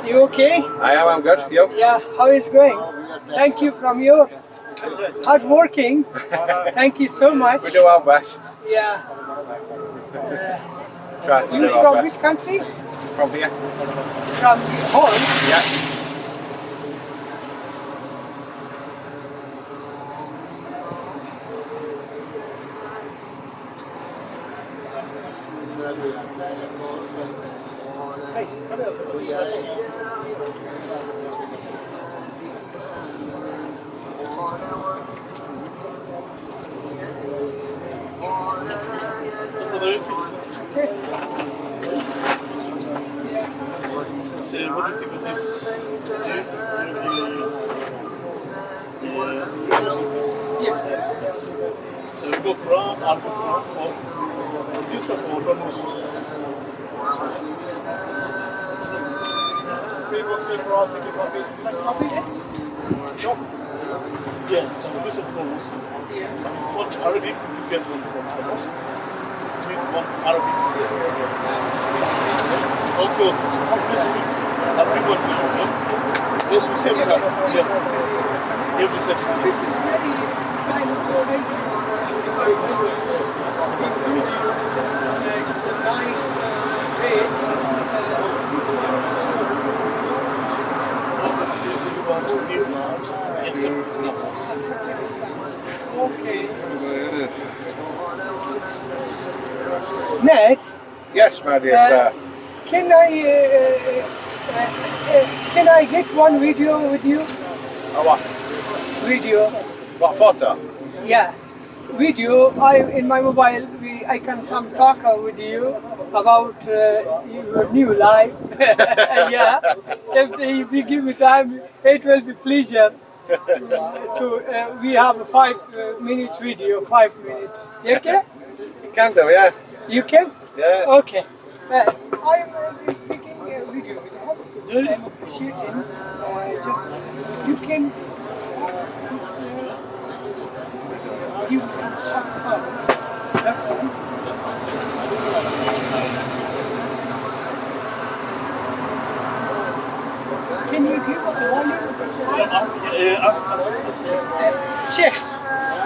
Speaker 2: You okay?
Speaker 1: I am. I'm good. You?
Speaker 2: Yeah. How is going? Thank you from your hard working. Thank you so much.
Speaker 1: We do our best.
Speaker 2: Yeah.
Speaker 1: Try to
Speaker 2: You
Speaker 1: do our
Speaker 2: from
Speaker 1: best.
Speaker 2: which country?
Speaker 1: From here.
Speaker 2: From home.
Speaker 1: Yeah.
Speaker 4: this. Yes. So you go Quran, Arabic Quran, or this of all non-Muslim. Yeah, so this is for Muslim. What Arabic you get from the Muslim? One Arabic. Okay, so from this week, a big one for you. Yes, we say yes. Every section.
Speaker 2: This is very kind of it's a nice Okay. Ned,
Speaker 1: Yes, my dear sir.
Speaker 2: can I get one video with you?
Speaker 1: What?
Speaker 2: Video.
Speaker 1: What photo?
Speaker 2: Yeah, video. In my mobile, I can some talk with you about your new life. Yeah, if you give me time, it will be pleasure. We have a 5-minute video. 5 minutes. You okay?
Speaker 1: You can do, yeah.
Speaker 2: You can?
Speaker 1: Yeah.
Speaker 2: Okay. I'm taking a video with you. I'm appreciating. Just you can. You can start. That one. Can you give a volume? Sheikh,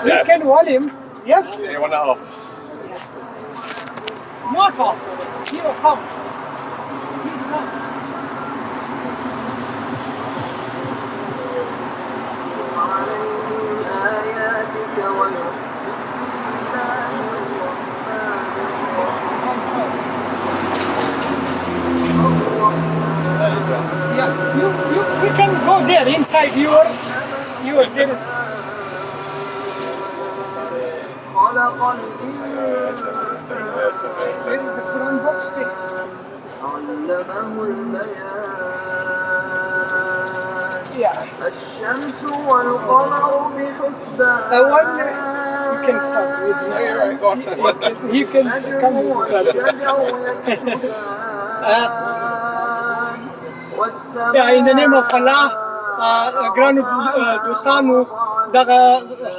Speaker 1: Yeah.
Speaker 2: you can volume. Yes?
Speaker 1: You want it off?
Speaker 2: Not off. Give a sound. Give sound. Yeah, you can go there inside your there is the Quran box there. Yeah.
Speaker 7: الشمس والقمر بحسبان.
Speaker 2: One, you can start with me.
Speaker 1: Yeah, right, go on.
Speaker 2: You can come with Yeah, in the name of Allah, ګرانو دوستانو دغه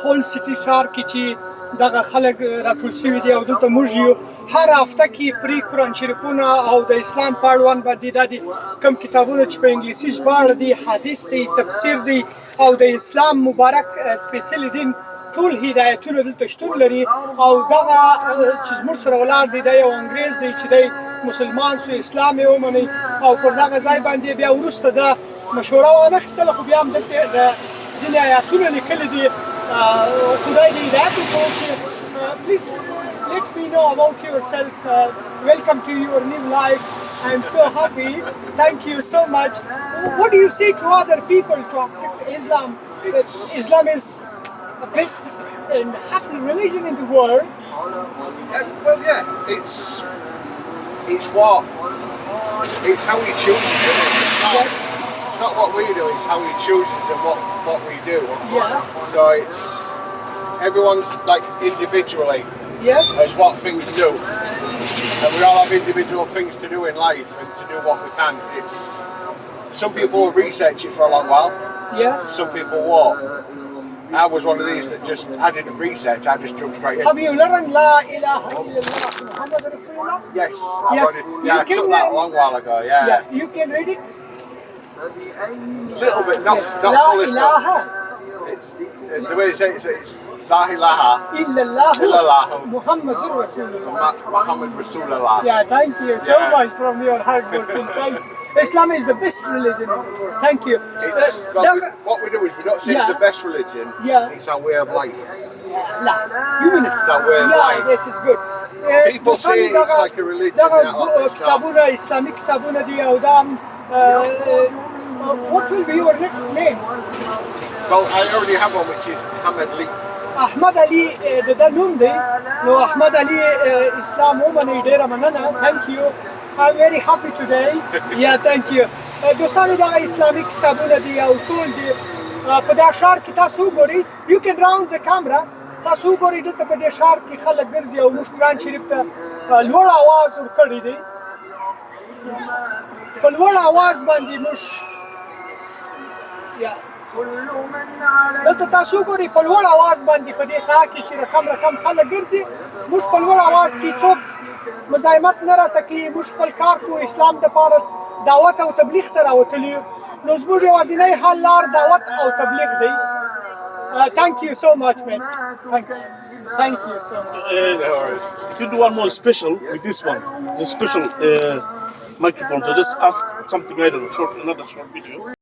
Speaker 2: هول سټي ښار کې چې دغه خلک راټول شوي دي او دلته موږ یو هر هفته کې پرې قرآن شریفونه او د اسلام په اړوند باندې دا دي کوم کتابونه چې په انګلیسي ژباړه دي حدیث دی تفسیر دی او د اسلام مبارک سپیڅلی دین ټول هدایتونه دلته شتون لري او دغه چې زموږ سره ولاړ دی دا یو انګریز دی چې دی مسلمان سو اسلام یې ومني او پر دغه ځای باندې بیا وروسته د مشوره وانخیستله خو بیا هم دلته د ځینې آیاتونه لیکلي دي خدای دې هدایت وکړي please let me know about yourself welcome to your new life I'm so happy thank you so much what do you say to other people to accept Islam Islam is the best and happy religion in the world
Speaker 1: Well, yeah, it's how he chooses it. It's not what we do, it's how he chooses and what we do.
Speaker 2: yeah
Speaker 1: So it's everyone's like individually
Speaker 2: yes
Speaker 1: as what things do. And we all have individual things to do in life and to do what we can. It's some people will research it for a long while,
Speaker 2: yeah
Speaker 1: some people won't. I was one of these that I didn't research, I just jumped straight in.
Speaker 2: have you learned La ilaha illallah Muhammad Rasulullah
Speaker 1: Yes,
Speaker 2: Yes,
Speaker 1: I
Speaker 2: you
Speaker 1: I took
Speaker 2: can,
Speaker 1: that a long while ago, yeah.
Speaker 2: yeah you can read it
Speaker 1: Little bit, not
Speaker 2: La
Speaker 1: fully so.
Speaker 2: ilaha
Speaker 1: It's the way they say it's La ilaha
Speaker 2: illallah
Speaker 1: illallah
Speaker 2: Muhammadur Rasulullah
Speaker 1: Muhammad Rasulullah.
Speaker 2: Yeah, thank you so
Speaker 1: Yeah.
Speaker 2: much from your hard working. Thanks. Islam is the best religion in the world. Thank you.
Speaker 1: What we do is we don't say it's the best religion,
Speaker 2: Yeah.
Speaker 1: it's our way of life.
Speaker 2: La, you mean it?
Speaker 1: It's our way of
Speaker 2: Yeah,
Speaker 1: life.
Speaker 2: this is good.
Speaker 1: People say it's like a religion,
Speaker 2: دغه
Speaker 1: yeah, like it's not.
Speaker 2: کتابونه اسلامي کتابونه دي او دا what will be your next name?
Speaker 1: Well, I already have one which is Hamad Lee.
Speaker 2: احمد علي د ده نوم دی نو احمد علي اسلام ومنئ ډېره مننه thank you I'm very happy today yeah thank you دوستانو دغه اسلامي کتابونه دي او ټول دي په دا ښار کې تاسو وګورئ یو کین راوند د کامرا تاسو وګورئ دلته په دې ښار کې خلک ګرځي او موږ قرآن شریف ته لوړ اواز ورکړی دی په لوړ اواز باندې موږ دلته تاسو وګورئ په لوړ اواز باندې په دې ساحه کې چې رقم خلک ګرځي موږ په لوړ اواز کې څوک مزاحمت نه راته کوي موږ خپل کار کوو اسلام دپاره دعوت او تبلیغ ته راوتلي یو نو زموږ یوازینی حل لار دعوت او تبلیغ دی thank you so much mate thank you so much
Speaker 4: You can do one more special with this one. It's a special microphone. So just ask something, I don't know, another short video.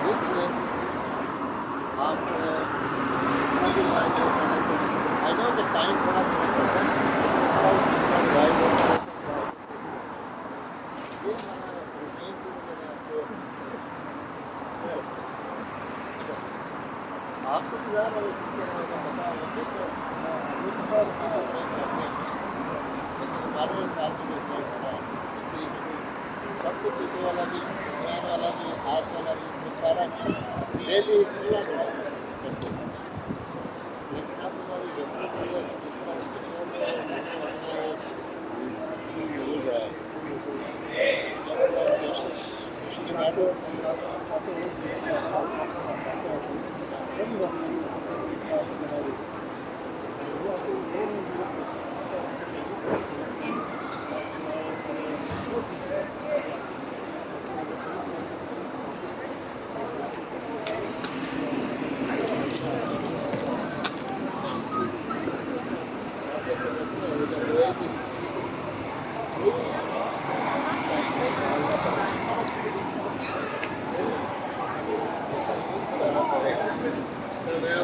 Speaker 1: This way, after it's not been like I know the time for us आपको भी ज़्यादा सबसे पीछे वाला भी man वाला भी हाथ वाला भी सारा डेली लेकिन आप हमारी रेफरेंस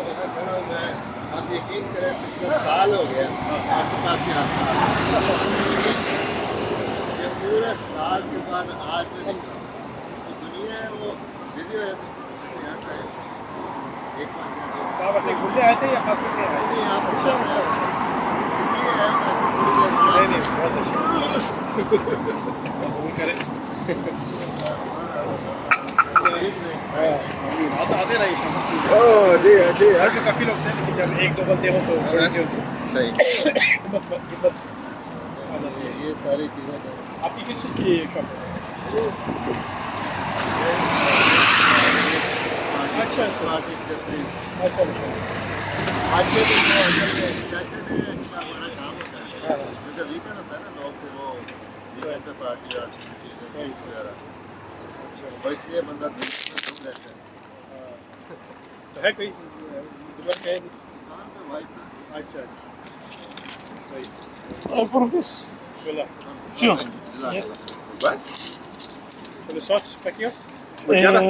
Speaker 1: आप यकीन करें पिछले साल हो गया आपके पास ही आता ये पूरे साल के बाद आज जो दुनिया है वो बिजी हो जाती है एक
Speaker 3: आप ऐसे घूमने आए थे या खास करके आए थे?
Speaker 1: आप इसलिए आए
Speaker 3: नहीं बहुत अच्छा आते रहिए
Speaker 1: ओह जी जी
Speaker 3: ऐसे काफ़ी लोग थे लेकिन जब एक दो बंदे हो तो
Speaker 1: सही
Speaker 3: ये
Speaker 1: ये सारी चीज़ें
Speaker 3: आपकी किस चीज़ की शॉप है? अच्छा अच्छा अच्छा
Speaker 1: आज के दिन सैटरडे हमारा काम होता है क्योंकि वीकेंड होता है ना लोग फिर वो वीकेंड पे पार्टी और चीज़ें वगैरह तो इसलिए बंदा दूर रहता है
Speaker 3: तो है कोई दुकान का है?
Speaker 1: दुकान पे वाइफ
Speaker 3: अच्छा सही
Speaker 2: For this.
Speaker 3: बोला
Speaker 2: Sure.
Speaker 1: Right.
Speaker 3: तो sauce packing
Speaker 1: Whichever.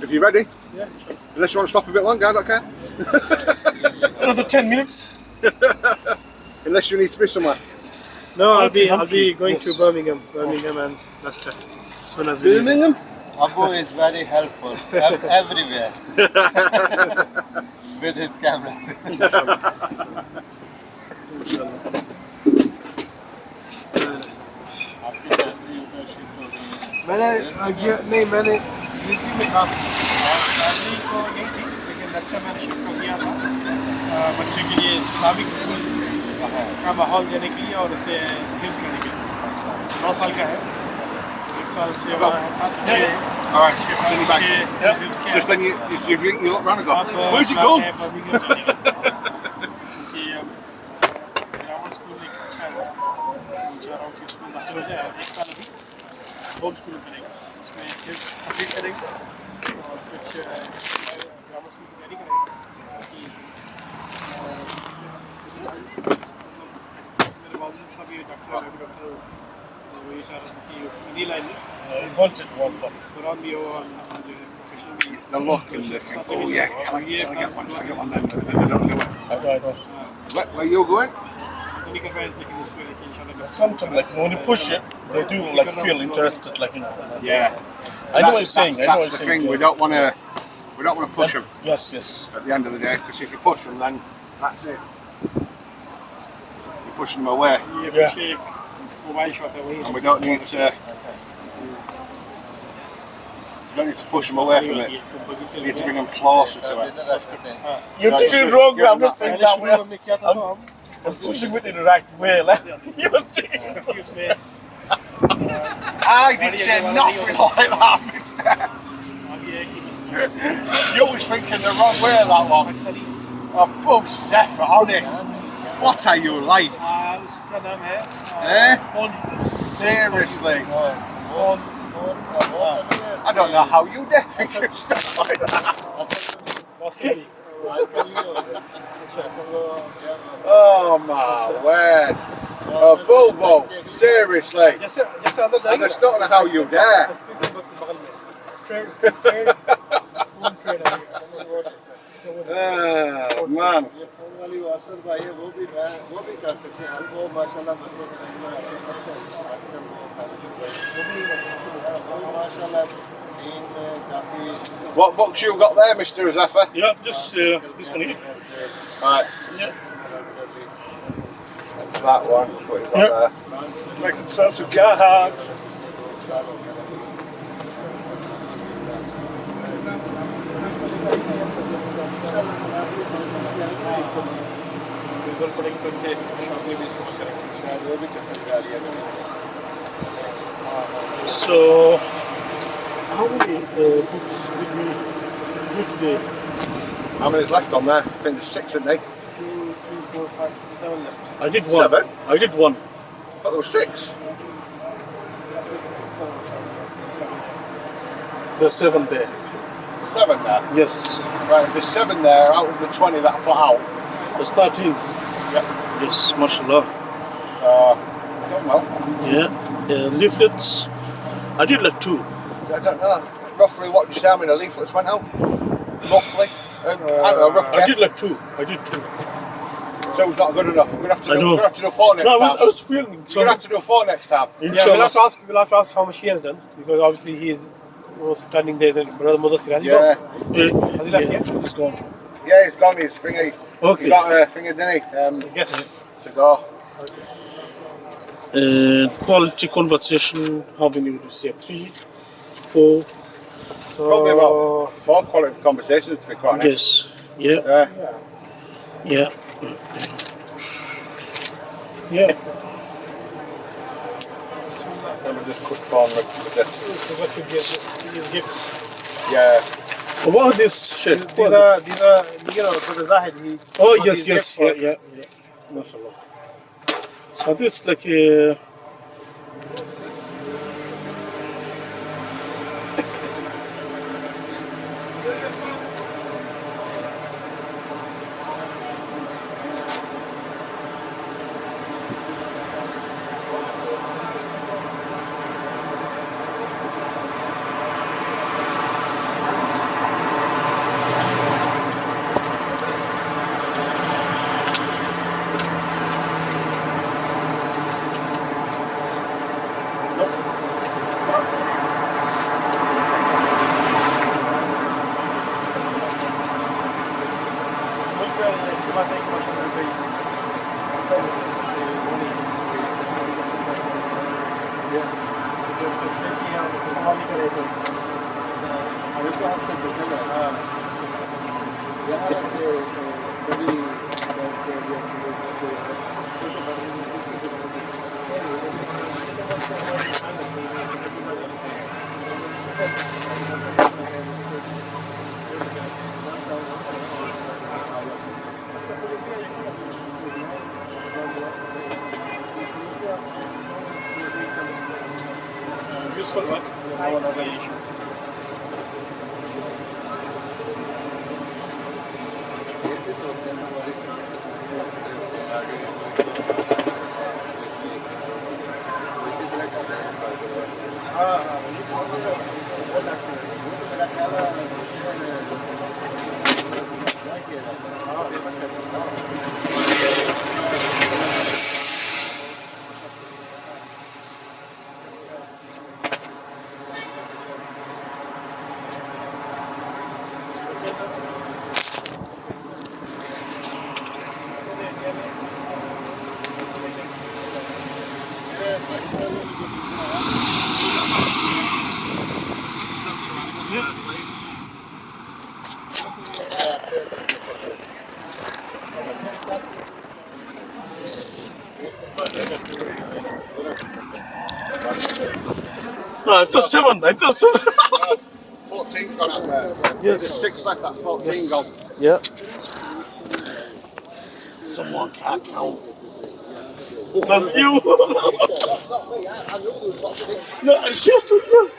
Speaker 1: If you're ready.
Speaker 3: Yeah.
Speaker 1: Unless you want to stop a bit longer, I don't care.
Speaker 2: Another 10 minutes.
Speaker 1: Unless you need to be somewhere.
Speaker 3: No, I'll be
Speaker 2: Humphrey,
Speaker 3: going
Speaker 2: yes.
Speaker 3: to Birmingham and Leicester as soon as we leave.
Speaker 1: Birmingham? Abu is very helpful everywhere with his cameras.
Speaker 3: मैंने UP में था family को नहीं थी लेकिन Lester मैंने shift कर दिया था बच्चे के लिए इस्लामिक स्कूल का माहौल देने के लिए और उसे हिफ्ज़ करने के लिए 9 साल का है 1 साल से वहाँ था
Speaker 1: Alright, so you're back. Just then you look round and go, where's he gone?
Speaker 3: Grammar school एक अच्छा है चाह रहा हूँ कि स्कूल दाखिल हो जाए 1 साल अभी होम स्कूल करेंगे उसमें हिफ्ज़ कंप्लीट करेंगे और कुछ ग्रामर स्कूल की तैयारी करेंगे ताकि मेरे वालिद साहब ये डॉक्टर है डॉक्टर तो ये चाह रहे थे कि इन्हीं लाइन में
Speaker 2: Wanted one.
Speaker 3: कुरान भी हो और साथ साथ जो है प्रोफेशन भी
Speaker 1: The look and the oh yeah, can I get one then? I don't know it.
Speaker 2: I know.
Speaker 1: Where you going?
Speaker 3: नहीं कर पाए लेकिन उसको लेकिन इंशाल्लाह
Speaker 2: Sometimes, like, when you push it, they do, like, feel interested, like, you know.
Speaker 1: Yeah.
Speaker 2: I know what you're saying. I know what
Speaker 1: That's
Speaker 2: you're
Speaker 1: the
Speaker 2: saying.
Speaker 1: thing. We don't want to push them
Speaker 2: Yes, yes.
Speaker 1: at the end of the day because if you push them, then that's it. You're pushing them away,
Speaker 3: ये
Speaker 2: Yeah.
Speaker 3: पीछे एक mobile shop है वहीं
Speaker 1: and we don't need to push them away from it. We need to bring them closer to it.
Speaker 2: You're
Speaker 1: No,
Speaker 2: doing
Speaker 1: just
Speaker 2: it wrong,
Speaker 1: give
Speaker 2: I'm
Speaker 1: them
Speaker 2: not saying
Speaker 1: that.
Speaker 2: that way. I'm pushing it in the right way, like, you're doing it.
Speaker 1: I didn't say nothing like that, mister. You was thinking the wrong way that one. Oh, Zephyr, honest. What are you like?
Speaker 3: उसका नाम है
Speaker 1: Eh?
Speaker 3: Phone
Speaker 1: Seriously.
Speaker 3: Phone
Speaker 1: I don't know how you did think of stuff like that.
Speaker 3: Possibly
Speaker 1: Oh my word. Oh, Bulbo, seriously.
Speaker 3: जैसे जैसे अंदर
Speaker 1: I
Speaker 3: जाएंगे
Speaker 1: just don't know how you dare. Oh, man.
Speaker 8: ये phone वाली वासद भाई है वो भी कर सकते हैं वो माशाल्लाह मतलब वो माशाल्लाह टीम में काफी
Speaker 1: What books you got there, Mr. Zephyr?
Speaker 2: Yeah, just this one here.
Speaker 1: Right.
Speaker 2: Yeah.
Speaker 1: That one. That's what you got there.
Speaker 2: Making sense of God. So
Speaker 4: How many books did we do today?
Speaker 1: How many's left on there? I think there's 6, isn't there?
Speaker 3: 2, 3, 4, 5, 6, 7 left.
Speaker 4: I did one.
Speaker 1: 7?
Speaker 4: I did one.
Speaker 1: But there was 6.
Speaker 4: There's 7 there.
Speaker 1: 7 there?
Speaker 4: Yes.
Speaker 1: Right, if there's 7 there out of the 20 that I put out.
Speaker 4: There's 13.
Speaker 1: Yep.
Speaker 4: Yes, mashallah.
Speaker 1: Done well.
Speaker 4: Yeah. Leaflets. I did like 2.
Speaker 1: I don't know. Roughly what did you say how many leaflets went out? Roughly? I don't know, rough guess.
Speaker 4: I did like 2. I did 2.
Speaker 1: So it's not good enough. We're going to have to,
Speaker 4: I know.
Speaker 1: we're gonna have to do 4 next
Speaker 4: No,
Speaker 1: time.
Speaker 4: I was filming.
Speaker 1: We're going to have to do 4 next time.
Speaker 3: Yeah,
Speaker 4: Inshallah.
Speaker 3: we'll have to ask how much he has done, because obviously he is standing there. Brother Mudassir, has he
Speaker 1: Yeah.
Speaker 3: gone? Has he left yet?
Speaker 4: It's gone.
Speaker 1: Yeah, he's gone. He's thingy.
Speaker 4: Okay.
Speaker 1: He's got a thingy, didn't he?
Speaker 3: Yes.
Speaker 1: To go.
Speaker 4: Quality conversation. How many would you say? 3, 4.
Speaker 1: Probably about 4 quality conversations, to be quite honest.
Speaker 4: Yes. Yeah.
Speaker 1: Yeah.
Speaker 4: Yeah. Yeah.
Speaker 1: Let me just quick phone with this.
Speaker 3: Forgot to get these gifts.
Speaker 1: Yeah.
Speaker 4: What are this shit?
Speaker 3: These are, you know, for the Zahid.
Speaker 4: Oh,
Speaker 3: got
Speaker 4: yes,
Speaker 3: these
Speaker 4: yes.
Speaker 3: gifts for us.
Speaker 4: Yeah. Mashallah. So this like a.
Speaker 3: Useful work. No other issue.
Speaker 4: No, I thought 7.
Speaker 1: 14 gone out there.
Speaker 4: Yes.
Speaker 1: There's 6 left, that's 14
Speaker 4: Yes.
Speaker 1: gone.
Speaker 4: Yeah. Someone can't count. That's you. No, I shoot you.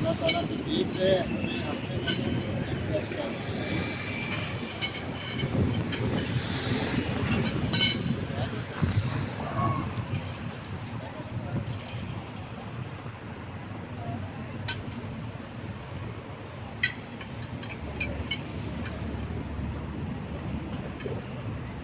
Speaker 8: Allah Teala bir